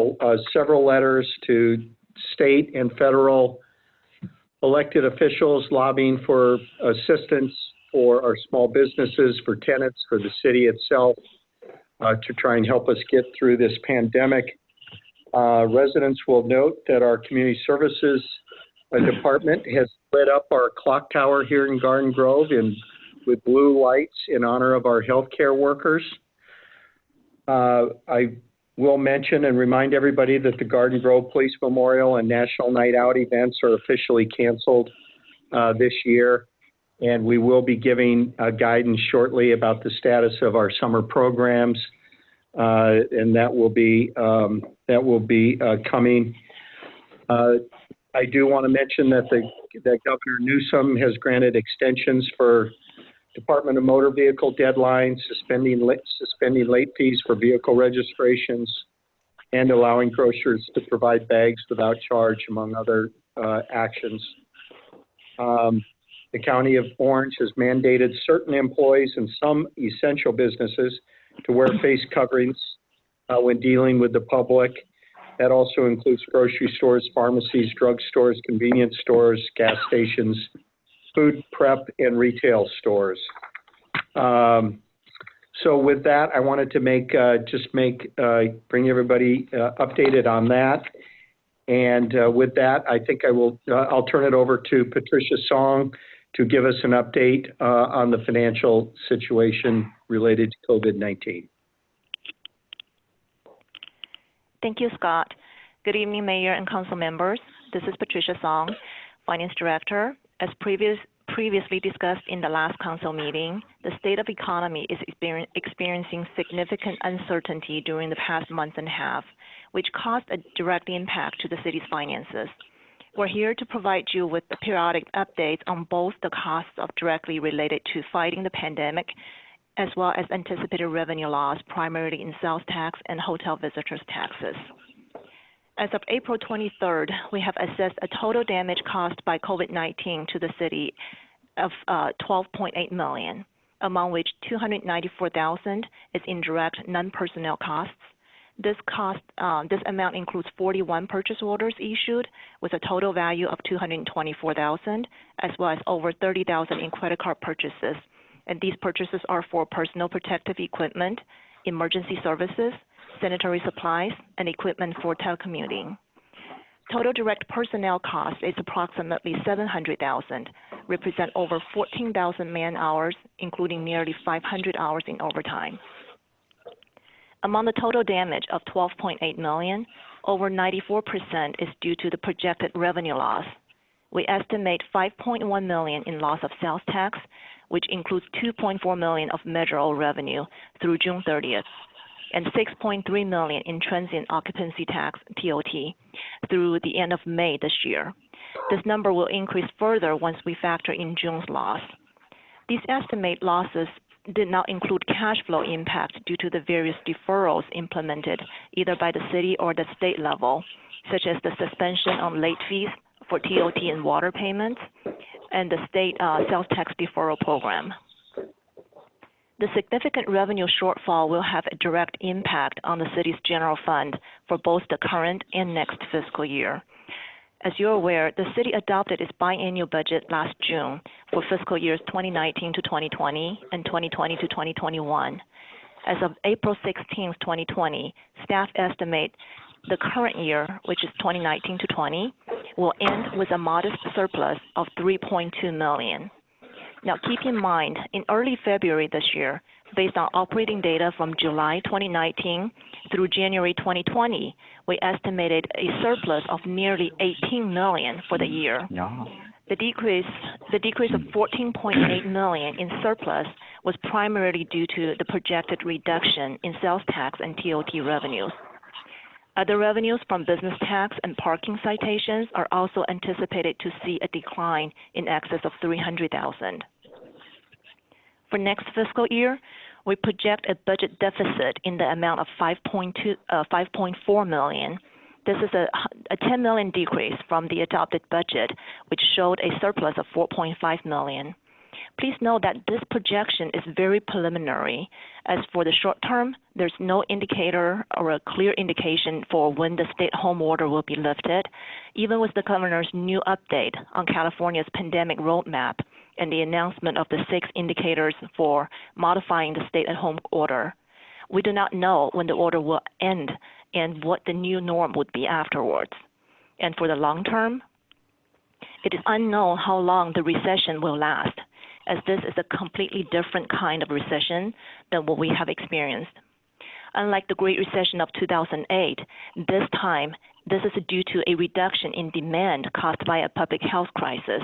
several letters to state and federal elected officials lobbying for assistance for our small businesses, for tenants, for the city itself, to try and help us get through this pandemic. Residents will note that our community services department has lit up our clock tower here in Garden Grove with blue lights in honor of our healthcare workers. I will mention and remind everybody that the Garden Grove Police Memorial and National Night Out events are officially canceled this year, and we will be giving guidance shortly about the status of our summer programs, and that will be coming. I do want to mention that Governor Newsom has granted extensions for Department of Motor Vehicle deadlines, suspending late fees for vehicle registrations, and allowing grocers to provide bags without charge, among other actions. The County of Orange has mandated certain employees and some essential businesses to wear face coverings when dealing with the public. That also includes grocery stores, pharmacies, drugstores, convenience stores, gas stations, food prep, and retail stores. So with that, I wanted to bring everybody updated on that. And with that, I think I'll turn it over to Patricia Song to give us an update on the financial situation related to COVID-19. Thank you, Scott. Good evening, Mayor and Council members. This is Patricia Song, Finance Director. As previously discussed in the last council meeting, the state of economy is experiencing significant uncertainty during the past month and a half, which caused a direct impact to the city's finances. We're here to provide you with the periodic updates on both the costs directly related to fighting the pandemic, as well as anticipated revenue loss, primarily in sales tax and hotel visitors taxes. As of April 23rd, we have assessed a total damage caused by COVID-19 to the city of $12.8 million, among which $294,000 is indirect non-personnel costs. This amount includes 41 purchase orders issued with a total value of $224,000, as well as over $30,000 in credit card purchases. And these purchases are for personal protective equipment, emergency services, sanitary supplies, and equipment for telecommuting. Total direct personnel cost is approximately $700,000, represent over 14,000 man-hours, including nearly 500 hours in overtime. Among the total damage of $12.8 million, over 94% is due to the projected revenue loss. We estimate $5.1 million in loss of sales tax, which includes $2.4 million of measurable revenue through June 30th, and $6.3 million in transient occupancy tax, TOT, through the end of May this year. This number will increase further once we factor in June's loss. These estimate losses did not include cash flow impact due to the various deferrals implemented either by the city or the state level, such as the suspension on late fees for TOT and water payments, and the state sales tax deferral program. The significant revenue shortfall will have a direct impact on the city's general fund for both the current and next fiscal year. As you're aware, the city adopted its biannual budget last June for fiscal years 2019 to 2020 and 2020 to 2021. As of April 16, 2020, staff estimate the current year, which is 2019 to 20, will end with a modest surplus of $3.2 million. Now, keep in mind, in early February this year, based on operating data from July 2019 through January 2020, we estimated a surplus of nearly $18 million for the year. The decrease of $14.8 million in surplus was primarily due to the projected reduction in sales tax and TOT revenues. Other revenues from business tax and parking citations are also anticipated to see a decline in excess of $300,000. For next fiscal year, we project a budget deficit in the amount of $5.4 million. This is a $10 million decrease from the adopted budget, which showed a surplus of $4.5 million. Please note that this projection is very preliminary. As for the short term, there's no indicator or a clear indication for when the stay-at-home order will be lifted, even with the governor's new update on California's pandemic roadmap and the announcement of the 6 indicators for modifying the stay-at-home order. We do not know when the order will end and what the new norm would be afterwards. And for the long term, it is unknown how long the recession will last, as this is a completely different kind of recession than what we have experienced. Unlike the Great Recession of 2008, this time, this is due to a reduction in demand caused by a public health crisis.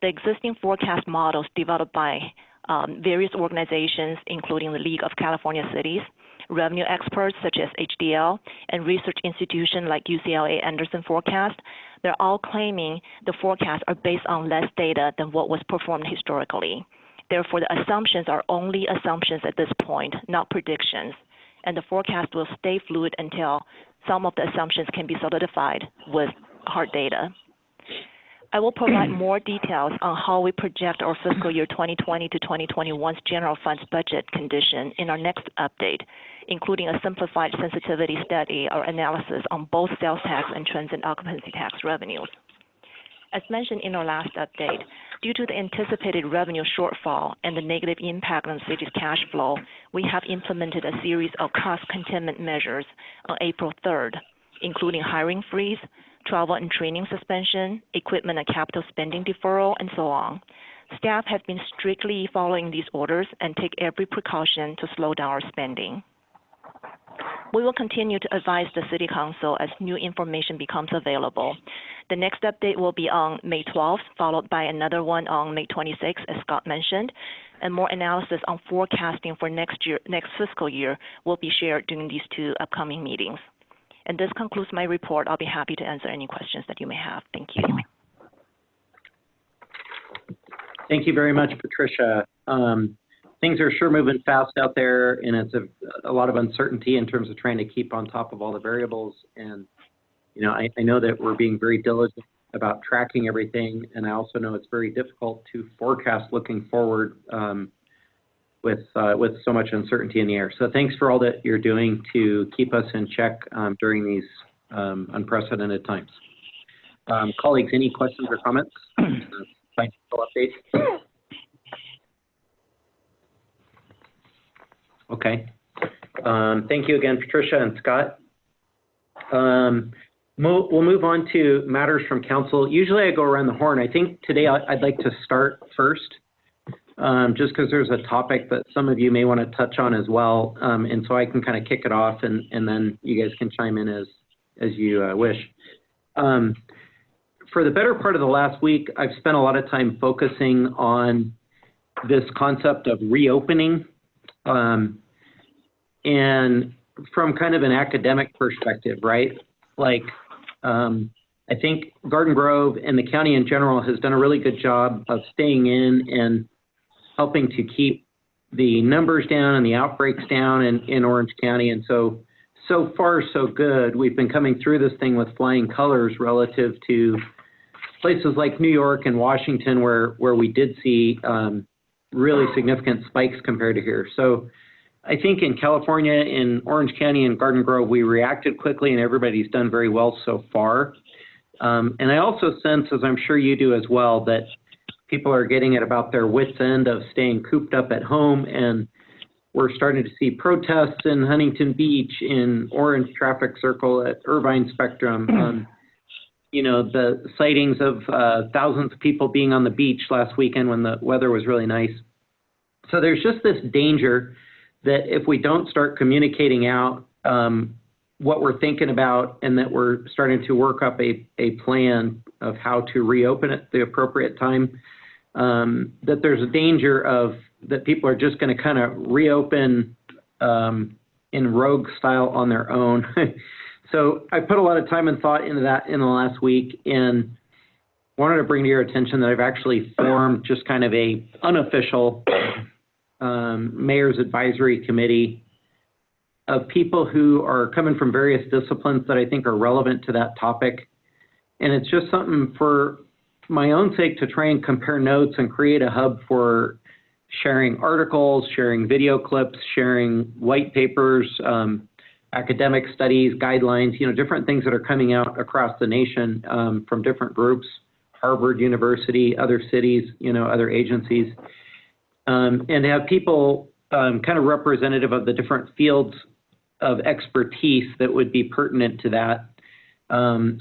The existing forecast models developed by various organizations, including the League of California Cities, revenue experts such as HDL, and research institutions like UCLA Anderson Forecast, they're all claiming the forecasts are based on less data than what was performed historically. Therefore, the assumptions are only assumptions at this point, not predictions, and the forecast will stay fluid until some of the assumptions can be solidified with hard data. I will provide more details on how we project our fiscal year 2020 to 2021's general funds budget condition in our next update, including a simplified sensitivity study or analysis on both sales tax and transit occupancy tax revenues. As mentioned in our last update, due to the anticipated revenue shortfall and the negative impact on the city's cash flow, we have implemented a series of cost containment measures on April 3rd, including hiring freeze, travel and training suspension, equipment and capital spending deferral, and so on. Staff have been strictly following these orders and take every precaution to slow down our spending. We will continue to advise the City Council as new information becomes available. The next update will be on May 12th, followed by another one on May 26th, as Scott mentioned, and more analysis on forecasting for next fiscal year will be shared during these 2 upcoming meetings. And this concludes my report. I'll be happy to answer any questions that you may have. Thank you. Thank you very much, Patricia. Things are sure moving fast out there, and it's a lot of uncertainty in terms of trying to keep on top of all the variables. And, you know, I know that we're being very diligent about tracking everything, and I also know it's very difficult to forecast looking forward with so much uncertainty in the air. So thanks for all that you're doing to keep us in check during these unprecedented times. Colleagues, any questions or comments? Financial updates? Okay. Thank you again, Patricia and Scott. We'll move on to matters from council. Usually I go around the horn. I think today I'd like to start first, just because there's a topic that some of you may want to touch on as well. And so I can kind of kick it off, and then you guys can chime in as you wish. For the better part of the last week, I've spent a lot of time focusing on this concept of reopening. And from kind of an academic perspective, right? Like, I think Garden Grove and the county in general has done a really good job of staying in and helping to keep the numbers down and the outbreaks down in Orange County. And so far, so good. We've been coming through this thing with flying colors relative to places like New York and Washington, where we did see really significant spikes compared to here. So I think in California, in Orange County and Garden Grove, we reacted quickly, and everybody's done very well so far. And I also sense, as I'm sure you do as well, that people are getting at about their wits' end of staying cooped up at home, and we're starting to see protests in Huntington Beach, in Orange Traffic Circle, at Irvine Spectrum. You know, the sightings of thousands of people being on the beach last weekend when the weather was really nice. So there's just this danger that if we don't start communicating out what we're thinking about, and that we're starting to work up a plan of how to reopen at the appropriate time, that there's a danger of that people are just going to kind of reopen in rogue style on their own. So I put a lot of time and thought into that in the last week, and wanted to bring to your attention that I've actually formed just kind of a unofficial mayor's advisory committee of people who are coming from various disciplines that I think are relevant to that topic. And it's just something for my own sake to try and compare notes and create a hub for sharing articles, sharing video clips, sharing white papers, academic studies, guidelines, different things that are coming out across the nation from different groups, Harvard University, other cities, other agencies, and to have people kind of representative of the different fields of expertise that would be pertinent to that,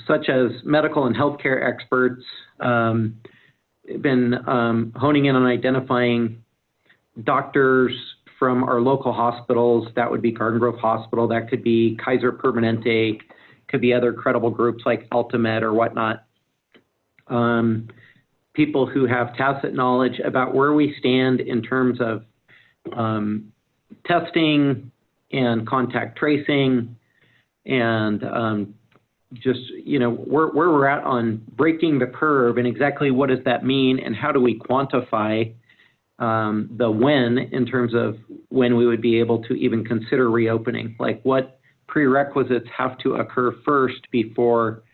such as medical and healthcare experts, been honing in on identifying doctors from our local hospitals. That would be Garden Grove Hospital. That could be Kaiser Permanente, could be other credible groups like Altamed or whatnot. People who have tacit knowledge about where we stand in terms of testing and contact tracing and just, where we're at on breaking the curve and exactly what does that mean and how do we quantify the when in terms of when we would be able to even consider reopening, like what prerequisites have to occur first before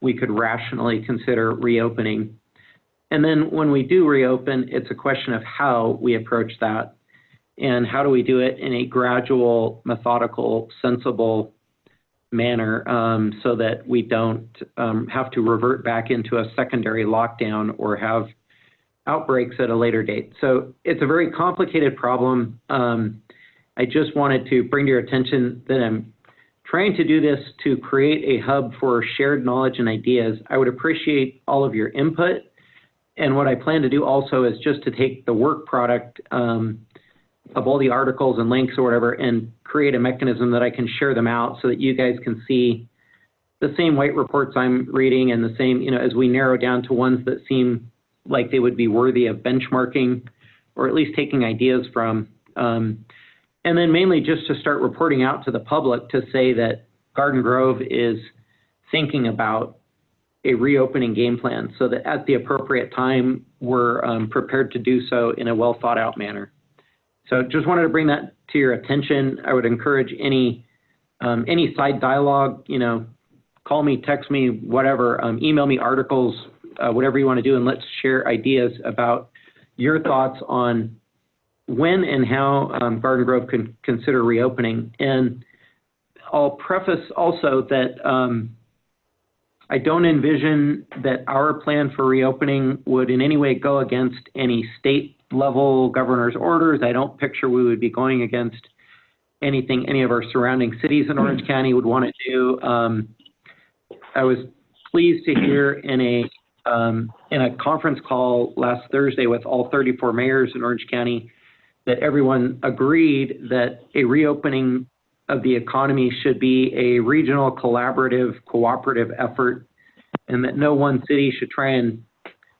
we could rationally consider reopening. And then when we do reopen, it's a question of how we approach that and how do we do it in a gradual, methodical, sensible manner so that we don't have to revert back into a secondary lockdown or have outbreaks at a later date. So it's a very complicated problem. I just wanted to bring to your attention that I'm trying to do this to create a hub for shared knowledge and ideas. I would appreciate all of your input. And what I plan to do also is just to take the work product of all the articles and links or whatever and create a mechanism that I can share them out so that you guys can see the same white reports I'm reading and the same, as we narrow down to ones that seem like they would be worthy of benchmarking or at least taking ideas from. And then mainly just to start reporting out to the public to say that Garden Grove is thinking about a reopening game plan so that at the appropriate time, we're prepared to do so in a well thought out manner. So just wanted to bring that to your attention. I would encourage any side dialogue, call me, text me, whatever, email me articles, whatever you want to do, and let's share ideas about your thoughts on when and how Garden Grove can consider reopening. And I'll preface also that I don't envision that our plan for reopening would in any way go against any state level governor's orders. I don't picture we would be going against anything any of our surrounding cities in Orange County would want to do. I was pleased to hear in a conference call last Thursday with all 34 mayors in Orange County that everyone agreed that a reopening of the economy should be a regional, collaborative, cooperative effort, and that no one city should try and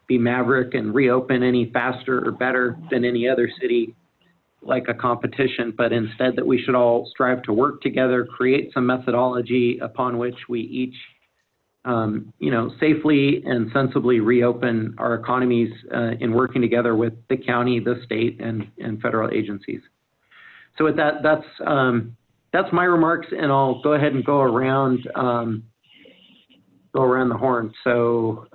be maverick and reopen any faster or better than any other city like a competition, but instead that we should all strive to work together, create some methodology upon which we each safely and sensibly reopen our economies in working together with the county, the state, and federal agencies. So with that, that's my remarks, and I'll go ahead and go around the horn. So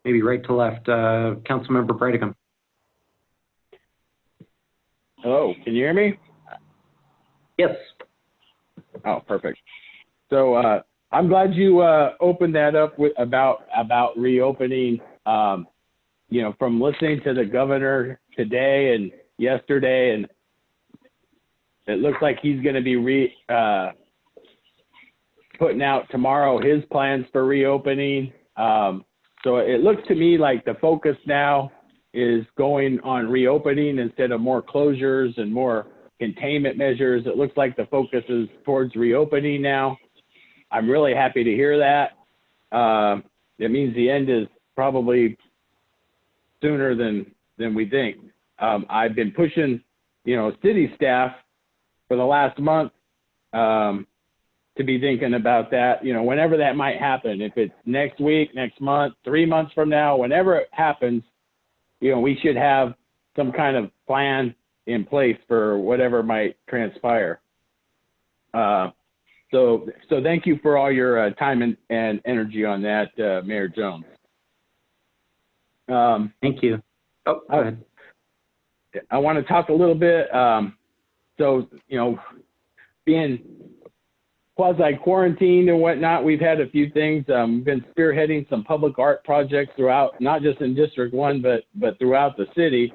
maybe right to left, Councilmember Breitigam. Hello, can you hear me? Yes. Oh, perfect. So I'm glad you opened that up with about reopening. From listening to the governor today and yesterday, and it looks like he's going to be putting out tomorrow his plans for reopening. So it looks to me like the focus now is going on reopening instead of more closures and more containment measures. It looks like the focus is towards reopening now. I'm really happy to hear that. It means the end is probably sooner than we think. I've been pushing, city staff for the last month to be thinking about that, whenever that might happen. If it's next week, next month, 3 months from now, whenever it happens, we should have some kind of plan in place for whatever might transpire. So thank you for all your time and energy on that, Mayor Jones. Thank you. Oh, go ahead. I want to talk a little bit. Being quasi-quarantined and whatnot, we've had a few things. We've been spearheading some public art projects throughout, not just in District 1, but throughout the city.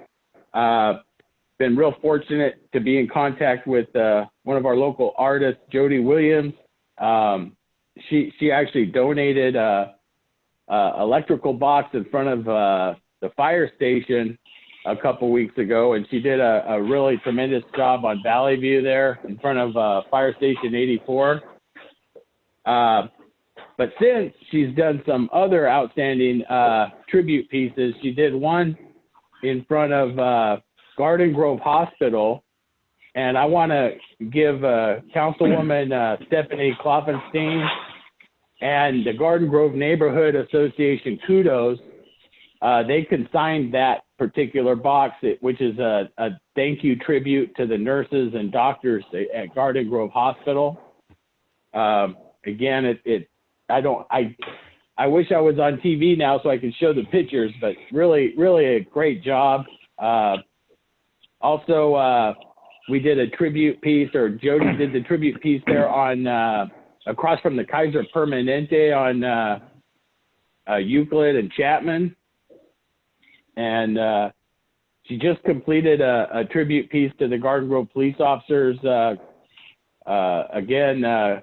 Been real fortunate to be in contact with one of our local artists, Jody Williams. She actually donated a electrical box in front of the fire station a couple weeks ago, and she did a really tremendous job on Valley View there in front of Fire Station 84. But since she's done some other outstanding tribute pieces, she did one in front of Garden Grove Hospital, and I want to give Councilwoman Stephanie Kloffenstein and the Garden Grove Neighborhood Association kudos. They consigned that particular box, which is a thank you tribute to the nurses and doctors at Garden Grove Hospital. Again, I wish I was on TV now so I could show the pictures, but really, really a great job. Also, we did a tribute piece, or Jody did the tribute piece there on across from the Kaiser Permanente on Euclid and Chapman. And she just completed a tribute piece to the Garden Grove police officers, again,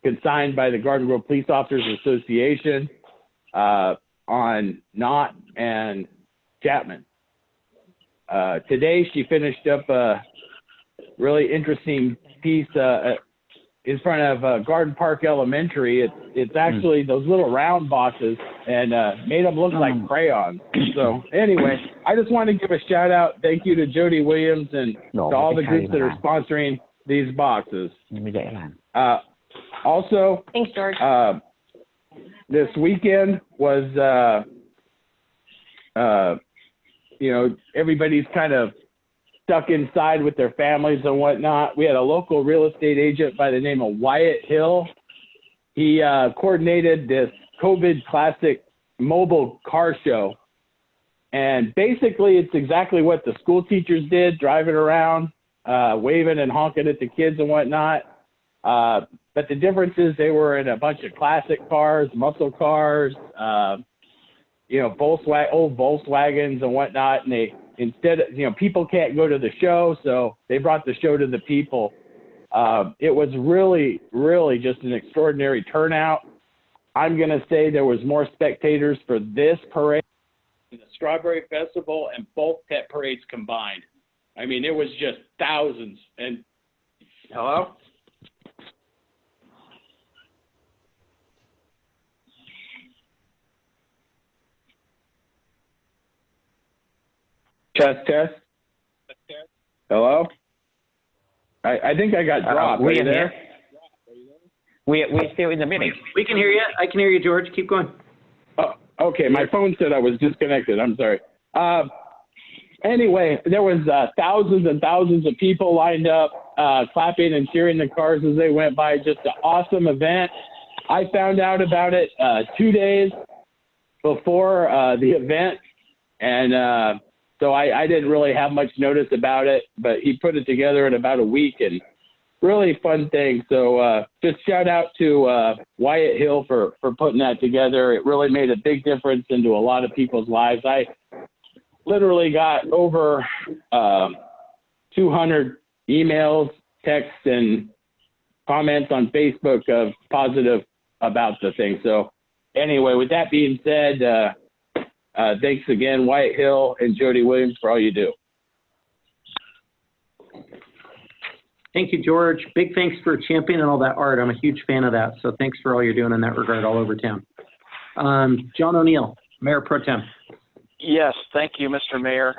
consigned by the Garden Grove Police Officers Association on Knott and Chapman. Today, she finished up a really interesting piece in front of Garden Park Elementary. It's actually those little round boxes and made them look like crayons. So anyway, I just want to give a shout out. Thank you to Jody Williams and to all the groups that are sponsoring these boxes. Also, thanks, George. This weekend was, everybody's kind of stuck inside with their families and whatnot. We had a local real estate agent by the name of Wyatt Hill. He coordinated this COVID Classic mobile car show. And basically, it's exactly what the school teachers did, driving around, waving and honking at the kids and whatnot. But the difference is they were in a bunch of classic cars, muscle cars, old Volkswagens and whatnot. And they, instead of, people can't go to the show, so they brought the show to the people. It was really, really just an extraordinary turnout. I'm going to say there was more spectators for this parade than the Strawberry Festival and both pet parades combined. I mean, it was just thousands. And hello? Test. Hello? I think I got dropped. We are you there? Here. We're still in the meeting. We can hear you. I can hear you, George. Keep going. Oh, okay. My phone said I was disconnected. I'm sorry. Anyway, there was thousands and thousands of people lined up, clapping and cheering the cars as they went by. Just an awesome event. I found out about it 2 days before the event, and so I didn't really have much notice about it, but he put it together in about a week, and really fun thing. So just shout out to Wyatt Hill for putting that together. It really made a big difference into a lot of people's lives. I literally got over 200 emails, texts, and comments on Facebook of positive about the thing. So anyway, with that being said, thanks again, Wyatt Hill and Jody Williams, for all you do. Thank you, George. Big thanks for championing all that art. I'm a huge fan of that. So thanks for all you're doing in that regard all over town. John O'Neill, Mayor Pro Tem. Yes, thank you, Mr. Mayor.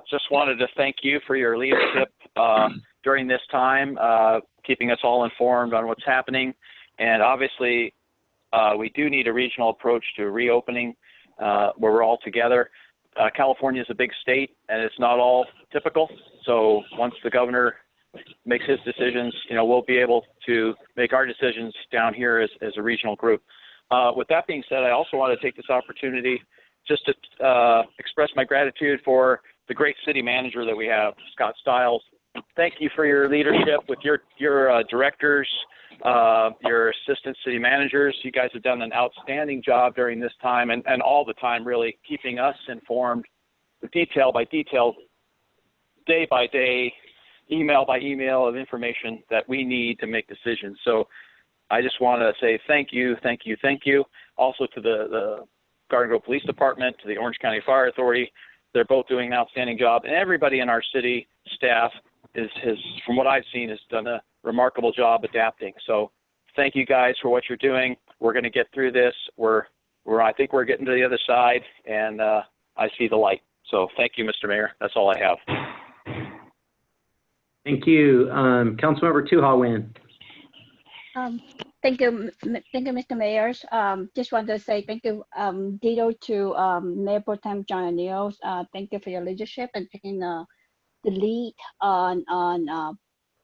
Just wanted to thank you for your leadership during this time, keeping us all informed on what's happening. And obviously, we do need a regional approach to reopening where we're all together. California is a big state, and it's not all typical. So once the governor makes his decisions, we'll be able to make our decisions down here as a regional group. With that being said, I also want to take this opportunity just to express my gratitude for the great city manager that we have, Scott Stiles. Thank you for your leadership with your directors, your assistant city managers. You guys have done an outstanding job during this time and all the time, really keeping us informed detail by detail, day by day, email by email of information that we need to make decisions. So I just want to say thank you, thank you, thank you. Also to the Garden Grove Police Department, to the Orange County Fire Authority. They're both doing an outstanding job. And everybody in our city staff has, from what I've seen, has done a remarkable job adapting. So thank you guys for what you're doing. We're going to get through this. I think we're getting to the other side, and I see the light. So thank you, Mr. Mayor. That's all I have. Thank you. Councilmember Tu Ha Nguyen. Thank you, Mr. Mayor. Just want to say thank you, ditto to Mayor Pro Tem John O'Neill. Thank you for your leadership and taking the lead on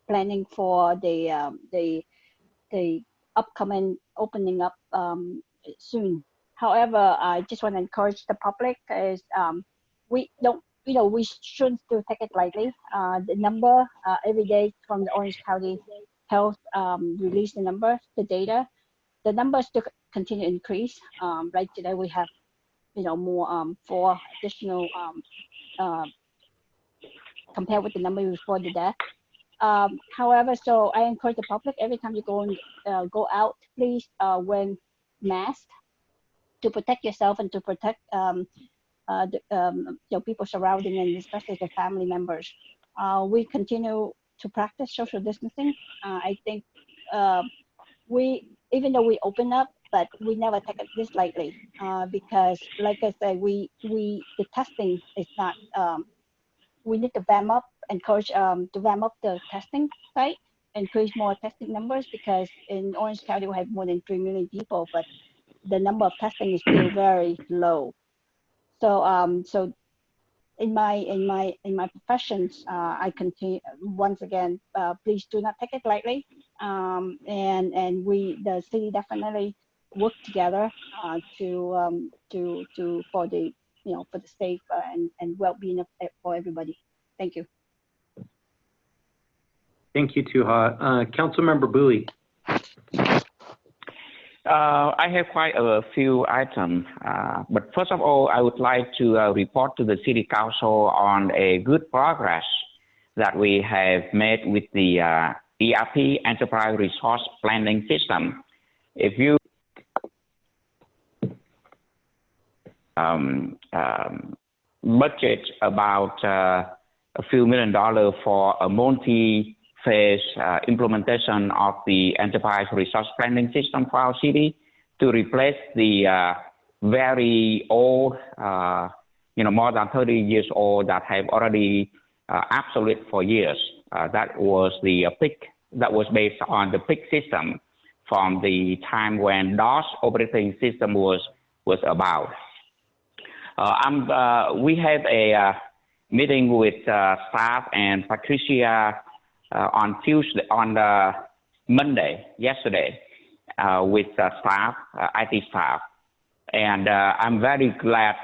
planning for the upcoming opening up soon. However, I just want to encourage the public is we don't. We shouldn't still take it lightly. The number every day from the Orange County Health release the data. The numbers still continue to increase. Right today we have, more 4 additional compared with the number before the death. However, so I encourage the public every time you go out, please wear masks to protect yourself and to protect people surrounding and especially the family members. We continue to practice social distancing. I think even though we open up, but we never take it this lightly because, like I said, the testing is not. We need to encourage to ramp up the testing site, increase more testing numbers because in Orange County we have more than 3 million people, but the number of testing is still very low. So, so in my professions, I continue once again. Please do not take it lightly, and the city definitely work together for the for the safe and well-being for everybody. Thank you. Thank you, Tu Ha. Councilmember Bui. I have quite a few items, but first of all, I would like to report to the City Council on a good progress that we have made with the ERP, Enterprise Resource Planning System. If you budget about a few $1 million for a multi-phase implementation of the Enterprise Resource Planning System for our city to replace the very old, more than 30 years old that have already obsolete for years. That was the PIC, that was based on the PIC system from the time when DOS operating system was about. We have a meeting with staff and Patricia on Monday, yesterday, with staff, IT staff. And I'm very glad,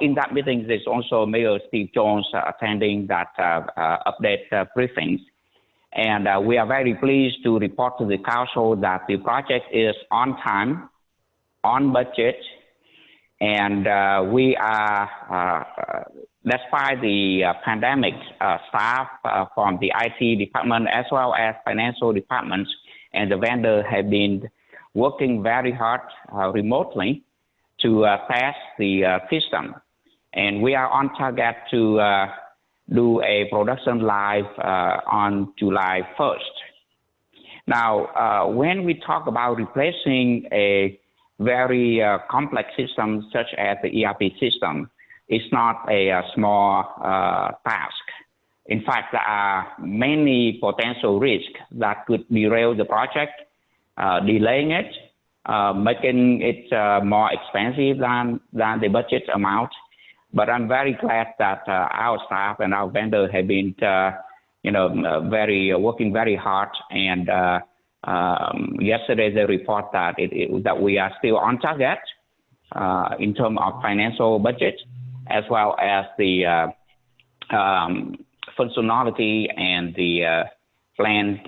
in that meeting, there's also Mayor Steve Jones attending that update briefings. And we are very pleased to report to the council that the project is on time, on budget, and we are, despite the pandemic, staff from the IT department as well as financial departments and the vendor have been working very hard remotely to test the system. And we are on target to do a production live on July 1st. Now, when we talk about replacing a very complex system such as the ERP system, is not a small task. In fact, there are many potential risks that could derail the project, delaying it, making it more expensive than the budget amount. But I'm very glad that our staff and our vendor have been, working very hard. And yesterday they report that that we are still on target in terms of financial budget, as well as the functionality and the planned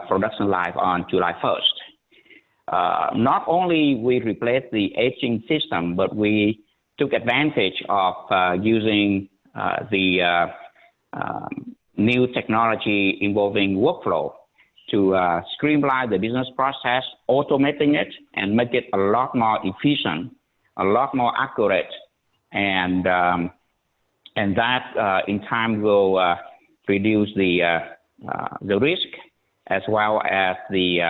production live on July 1st. Not only we replaced the aging system, but we took advantage of using the new technology involving workflow to streamline the business process, automating it, and make it a lot more efficient, a lot more accurate, and that in time will reduce the risk, as well as the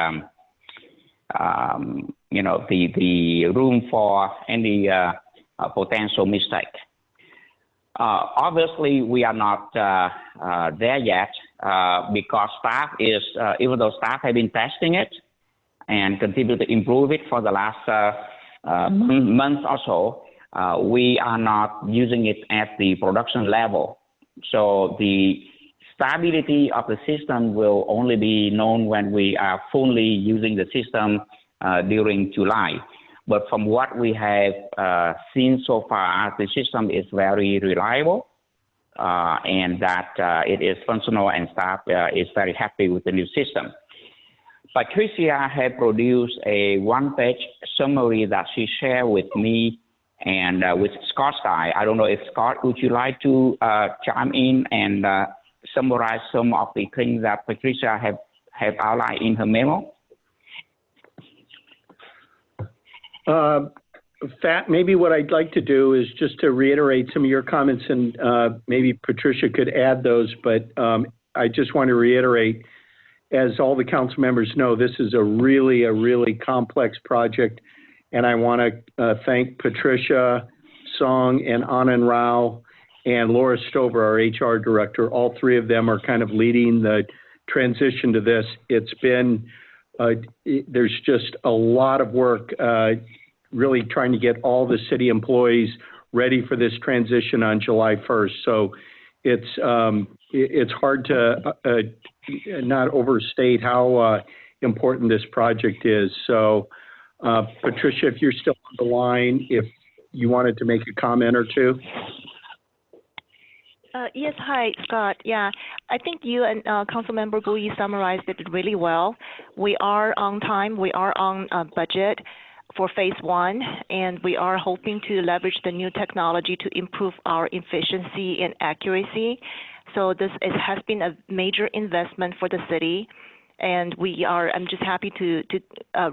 the room for any potential mistake. Obviously, we are not there yet because staff is, even though staff have been testing it and continue to improve it for the last month or so, we are not using it at the production level. So the stability of the system will only be known when we are fully using the system during July. But from what we have seen so far, the system is very reliable and that it is functional, and staff is very happy with the new system. Patricia had produced a one-page summary that she shared with me and with Scott Stein. I don't know if Scott, would you like to chime in and summarize some of the things that Patricia have outlined in her memo? Fat, maybe what I'd like to do is just to reiterate some of your comments, and maybe Patricia could add those, but I just want to reiterate, as all the council members know, this is a really complex project, and I want to thank Patricia Song and Anand Rao and Laura Stover, our HR director. All three of them are kind of leading the transition to this. It's been, there's just a lot of work really trying to get all the city employees ready for this transition on July 1st. So it's hard to not overstate how important this project is. So Patricia, if you're still on the line, if you wanted to make a comment or two. Yes, hi, Scott. Yeah, I think you and Councilmember Bui summarized it really well. We are on time. We are on budget for phase one, and we are hoping to leverage the new technology to improve our efficiency and accuracy. So this has been a major investment for the city, and I'm just happy to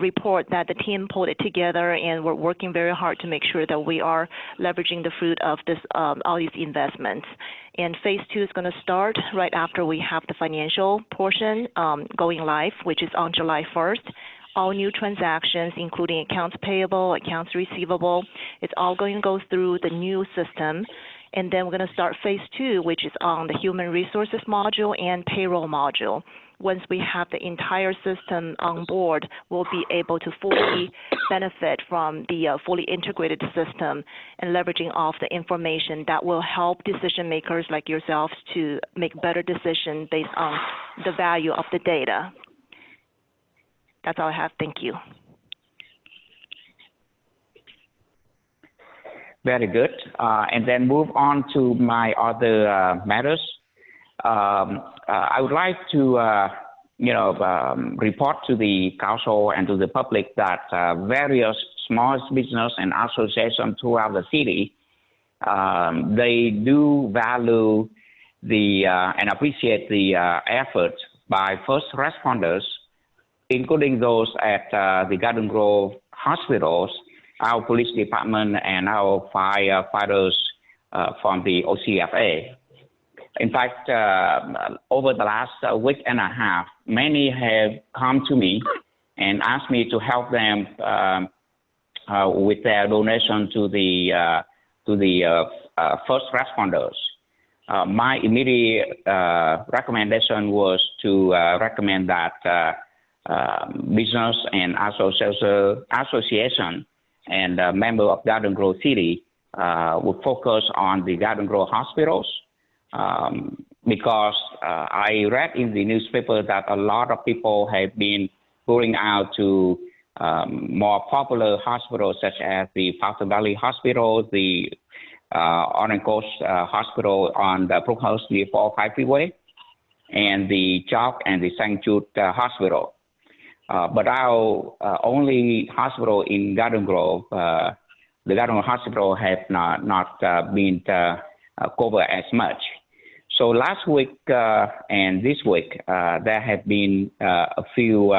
report that the team pulled it together, and we're working very hard to make sure that we are leveraging the fruit of this all these investments. And phase two is going to start right after we have the financial portion going live, which is on July 1st. All new transactions, including accounts payable, accounts receivable, it's all going to go through the new system. And then we're going to start phase two, which is on the human resources module and payroll module. Once we have the entire system on board, we'll be able to fully benefit from the fully integrated system and leveraging off the information that will help decision makers like yourselves to make better decisions based on the value of the data. That's all I have. Thank you. Very good. And then move on to my other matters. I would like to, report to the council and to the public that various small business and associations throughout the city, they do value and appreciate the effort by first responders, including those at the Garden Grove hospitals, our police department, and our firefighters from the OCFA. In fact, over the last week and a half, many have come to me and asked me to help them with their donation to the first responders. My immediate recommendation was to recommend that business and association and member of Garden Grove City would focus on the Garden Grove hospitals because I read in the newspaper that a lot of people have been going out to more popular hospitals such as the Fountain Valley Hospital, the Orange Coast Hospital on the Brookhurst, the 405 freeway, and the Chalk and the St. Jude Hospital. But our only hospital in Garden Grove, the Garden Grove Hospital, have not been covered as much. So last week and this week, there have been a few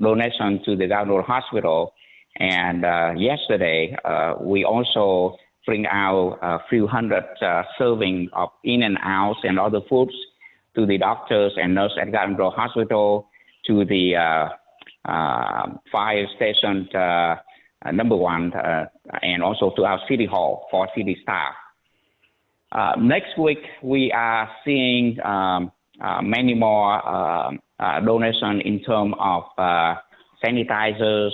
donations to the Garden Grove Hospital. And yesterday, we also bring out a few hundred serving of In-N-Outs and other foods to the doctors and nurses at Garden Grove Hospital, to the fire station number 1, and also to our city hall for city staff. Next week, we are seeing many more donations in terms of sanitizers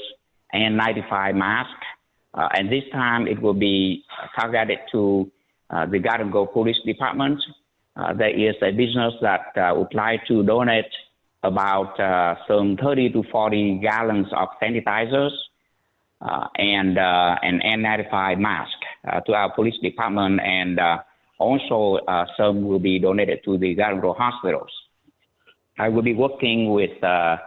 and N95 masks. And this time it will be targeted to the Garden Grove Police Department. There is a business that would like to donate about some 30 to 40 gallons of sanitizers and an N95 mask to our police department, and also some will be donated to the Garden Grove hospitals. I will be working with our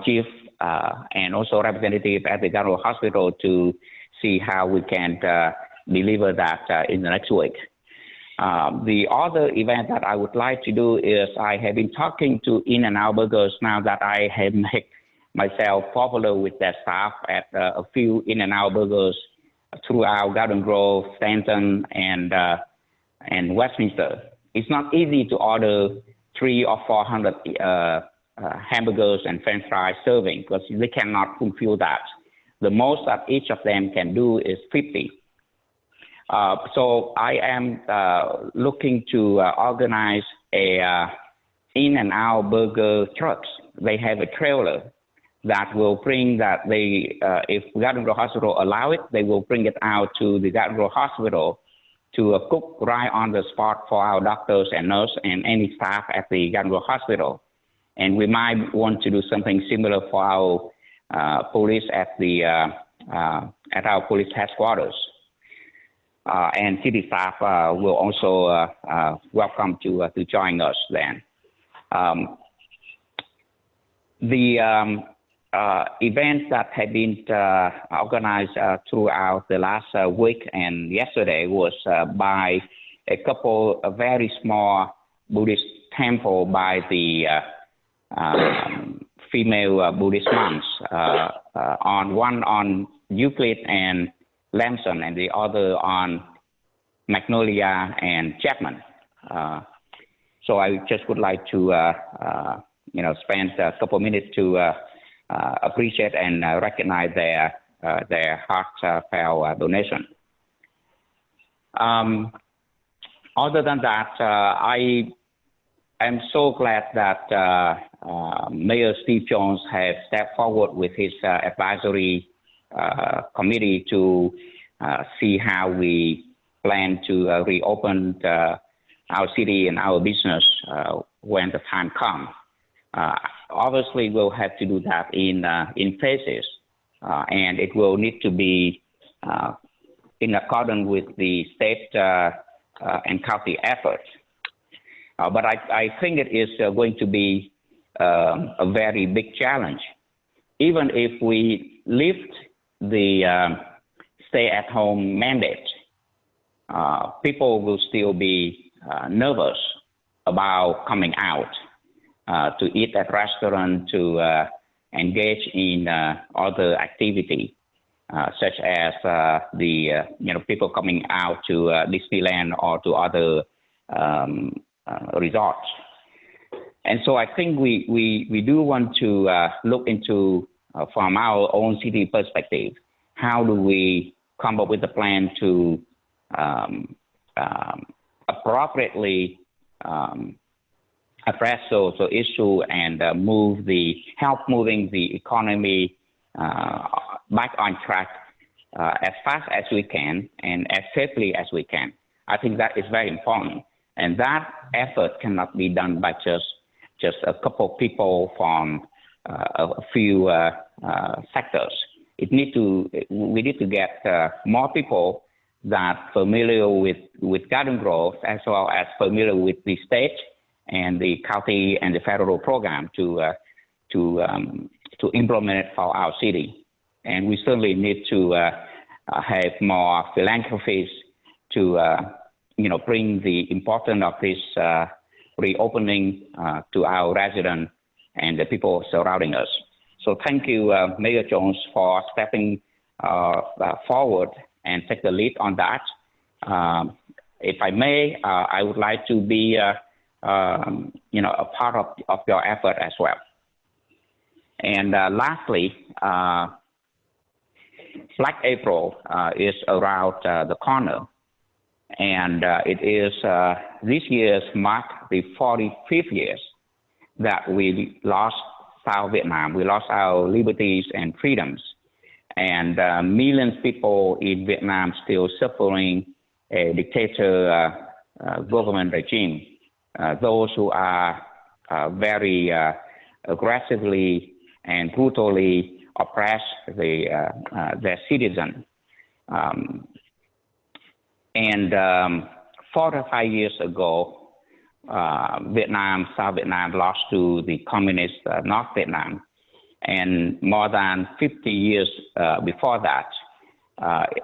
chief and also representative at the Garden Grove Hospital to see how we can deliver that in the next week. The other event that I would like to do is I have been talking to In-N-Out Burgers now that I have made myself popular with their staff at a few In-N-Out Burgers throughout Garden Grove, Stanton, and Westminster. It's not easy to order 300 or 400 hamburgers and French fries serving because they cannot fulfill that. The most that each of them can do is 50. So I am looking to organize a In-N-Out Burger trucks. They have a trailer that will bring that if Garden Grove Hospital allow it, they will bring it out to the Garden Grove Hospital to cook right on the spot for our doctors and nurses and any staff at the Garden Grove Hospital. And we might want to do something similar for our police at our police headquarters. And city staff will also welcome to join us then. The events that have been organized throughout the last week and yesterday was by a couple of very small Buddhist temple by the female Buddhist monks, one on Euclid and Lamson, and the other on Magnolia and Chapman. So I just would like to, spend a couple minutes to appreciate and recognize their heartfelt donation. Other than that, I am so glad that Mayor Steve Jones has stepped forward with his advisory committee to see how we plan to reopen our city and our business when the time comes. Obviously, we'll have to do that in phases, and it will need to be in accordance with the state and county efforts. But I think it is going to be a very big challenge. Even if we lift the stay-at-home mandate, people will still be nervous about coming out to eat at restaurants, to engage in other activity, such as people coming out to Disneyland or to other resorts. And so I think we do want to look into, from our own city perspective, how do we come up with a plan to appropriately address those issues and help moving the economy back on track as fast as we can and as safely as we can. I think that is very important, and that effort cannot be done by just a couple of people from a few sectors. We need to get more people that familiar with Garden Grove as well as familiar with the state and the county and the federal program to implement it for our city. And we certainly need to have more philanthropies to bring the importance of this reopening to our residents and the people surrounding us. So thank you, Mayor Jones, for stepping forward and take the lead on that. If I may, I would like to be a part of your effort as well. And lastly, Black April is around the corner, and it is this year's mark the 45th years that we lost South Vietnam. We lost our liberties and freedoms, and millions of people in Vietnam still suffering a dictator government regime. Those who are very aggressively and brutally oppress their citizens. And 4 to 5 years ago, South Vietnam lost to the communist North Vietnam. And more than 50 years before that,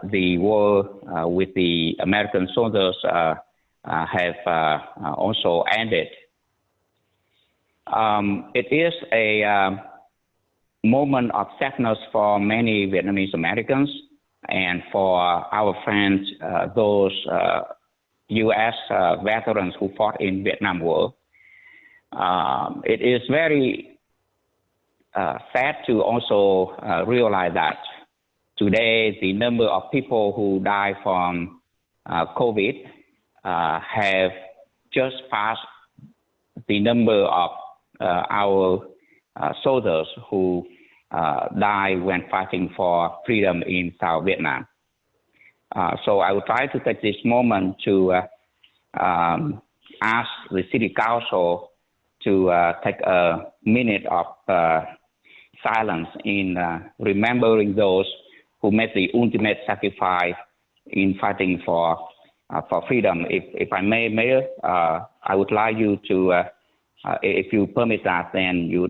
the war with the American soldiers have also ended. It is a moment of sadness for many Vietnamese Americans and for our friends, those U.S. veterans who fought in Vietnam War. It is very sad to also realize that today the number of people who die from COVID have just passed the number of our soldiers who died when fighting for freedom in South Vietnam. So I would try to take this moment to ask the City Council to take a minute of silence in remembering those who made the ultimate sacrifice in fighting for freedom. If I may, Mayor, I would like you to, if you permit that, then you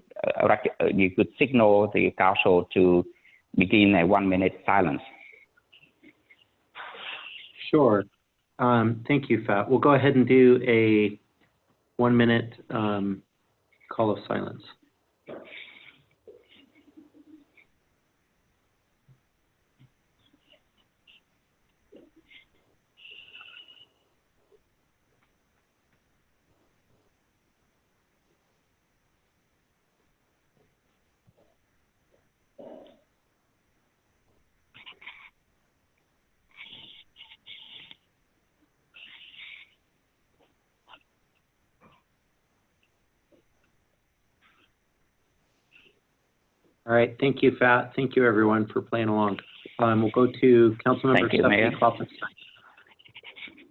could signal the council to begin a 1 minute silence. Sure. Thank you, Phat. We'll go ahead and do a 1 minute call of silence. All right, thank you, Phat. Thank you, everyone, for playing along. We'll go to Councilmember Stephanie Klopfenstein.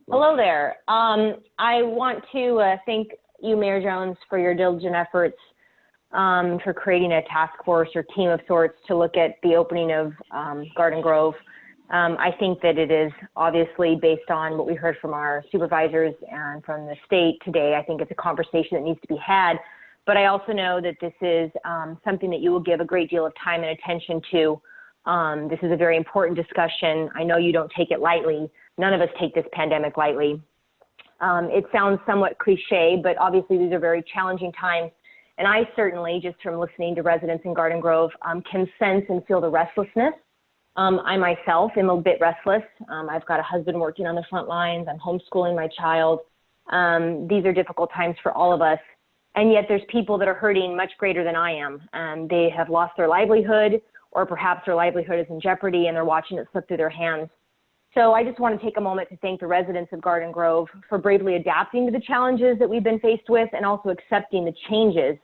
Hello there. I want to thank you, Mayor Jones, for your diligent efforts for creating a task force or team of sorts to look at the opening of Garden Grove. I think that it is obviously based on what we heard from our supervisors and from the state today. I think it's a conversation that needs to be had. But I also know that this is something that you will give a great deal of time and attention to. This is a very important discussion. I know you don't take it lightly. None of us take this pandemic lightly. It sounds somewhat cliche, but obviously these are very challenging times. And I certainly, just from listening to residents in Garden Grove, can sense and feel the restlessness. I myself am a bit restless. I've got a husband working on the front lines. I'm homeschooling my child. These are difficult times for all of us. And yet there's people that are hurting much greater than I am. They have lost their livelihood, or perhaps their livelihood is in jeopardy and they're watching it slip through their hands. So I just want to take a moment to thank the residents of Garden Grove for bravely adapting to the challenges that we've been faced with and also accepting the changes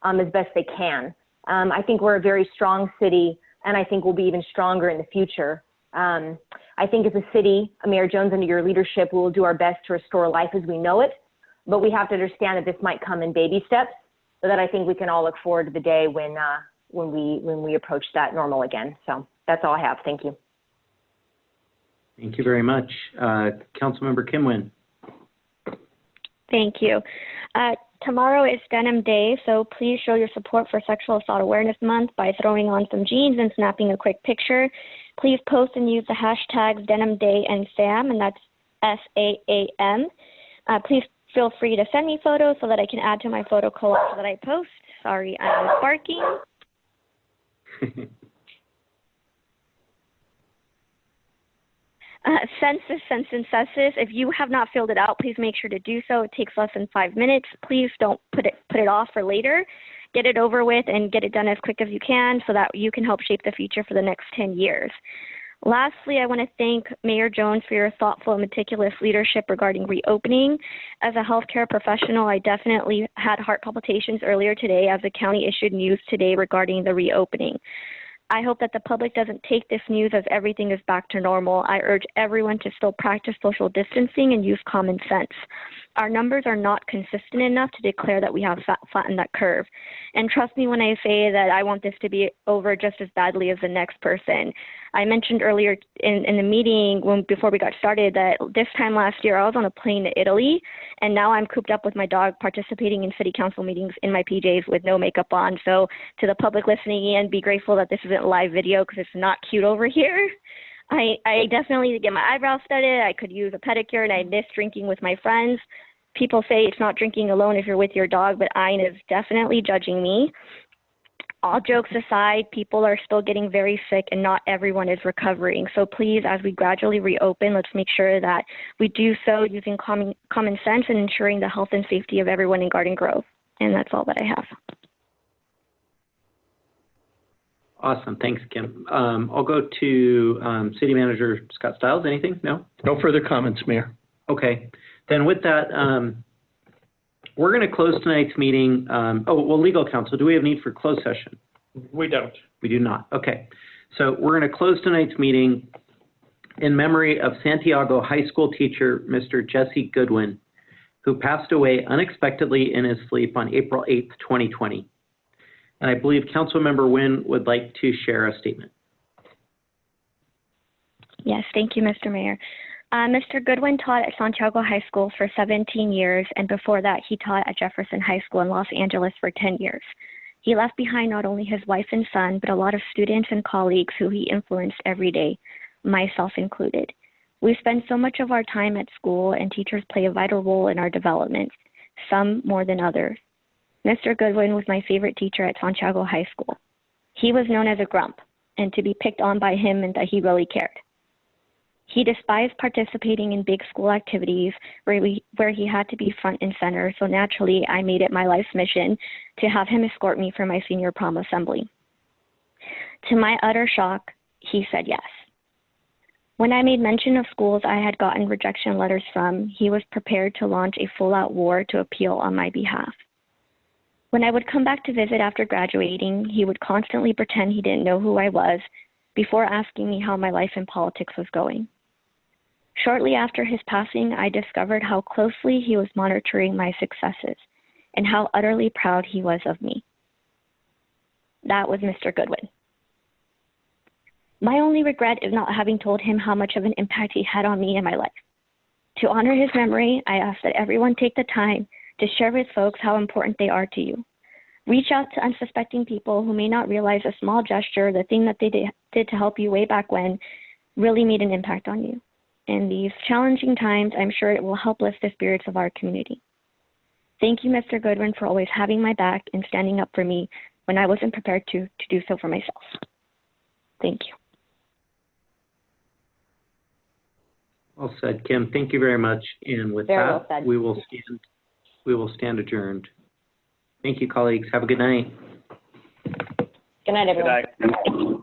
as best they can. I think we're a very strong city, and I think we'll be even stronger in the future. I think as a city, Mayor Jones, under your leadership, we will do our best to restore life as we know it, but we have to understand that this might come in baby steps, so that I think we can all look forward to the day when we approach that normal again. So that's all I have. Thank you. Thank you very much. Councilmember Kim Nguyen. Thank you. Tomorrow is Denim Day, so please show your support for Sexual Assault Awareness Month by throwing on some jeans and snapping a quick picture. Please post and use the hashtags Denim Day and SAM, and that's SAAM. Please feel free to send me photos so that I can add to my photo collage that I post. Sorry, I'm barking. Census and census. If you have not filled it out, please make sure to do so. It takes less than 5 minutes. Please don't put it off for later. Get it over with and get it done as quick as you can so that you can help shape the future for the next 10 years. Lastly, I want to thank Mayor Jones for your thoughtful and meticulous leadership regarding reopening. As a healthcare professional, I definitely had heart palpitations earlier today as the county issued news today regarding the reopening. I hope that the public doesn't take this news as everything is back to normal. I urge everyone to still practice social distancing and use common sense. Our numbers are not consistent enough to declare that we have flattened that curve. And trust me when I say that I want this to be over just as badly as the next person. I mentioned earlier in the meeting before we got started that this time last year I was on a plane to Italy, and now I'm cooped up with my dog participating in city council meetings in my PJs with no makeup on. So to the public listening in, be grateful that this isn't live video because it's not cute over here. I definitely need to get my eyebrows studded. I could use a pedicure, and I miss drinking with my friends. People say it's not drinking alone if you're with your dog, but Ayn is definitely judging me. All jokes aside, people are still getting very sick and not everyone is recovering. So please, as we gradually reopen, let's make sure that we do so using common sense and ensuring the health and safety of everyone in Garden Grove. And that's all that I have. Awesome. Thanks, Kim. I'll go to City Manager Scott Stiles. Anything? No? No further comments, Mayor. Okay. Then with that, we're going to close tonight's meeting. Legal counsel, do we have need for closed session? We don't. We do not. Okay. So we're going to close tonight's meeting in memory of Santiago High School teacher, Mr. Jesse Goodwin, who passed away unexpectedly in his sleep on April 8th, 2020. And I believe Councilmember Nguyen would like to share a statement. Yes, thank you, Mr. Mayor. Mr. Goodwin taught at Santiago High School for 17 years, and before that, he taught at Jefferson High School in Los Angeles for 10 years. He left behind not only his wife and son, but a lot of students and colleagues who he influenced every day, myself included. We spend so much of our time at school, and teachers play a vital role in our development, some more than others. Mr. Goodwin was my favorite teacher at Santiago High School. He was known as a grump, and to be picked on by him meant that he really cared. He despised participating in big school activities where he had to be front and center, so naturally I made it my life's mission to have him escort me for my senior prom assembly. To my utter shock, he said yes. When I made mention of schools I had gotten rejection letters from, he was prepared to launch a full-out war to appeal on my behalf. When I would come back to visit after graduating, he would constantly pretend he didn't know who I was before asking me how my life in politics was going. Shortly after his passing, I discovered how closely he was monitoring my successes and how utterly proud he was of me. That was Mr. Goodwin. My only regret is not having told him how much of an impact he had on me and my life. To honor his memory, I ask that everyone take the time to share with folks how important they are to you. Reach out to unsuspecting people who may not realize a small gesture, the thing that they did to help you way back when, really made an impact on you. In these challenging times, I'm sure it will help lift the spirits of our community. Thank you, Mr. Goodwin, for always having my back and standing up for me when I wasn't prepared to do so for myself. Thank you. Well said, Kim. Thank you very much. And with that, we will stand adjourned. Thank you, colleagues. Have a good night. Good night, everyone. Good night.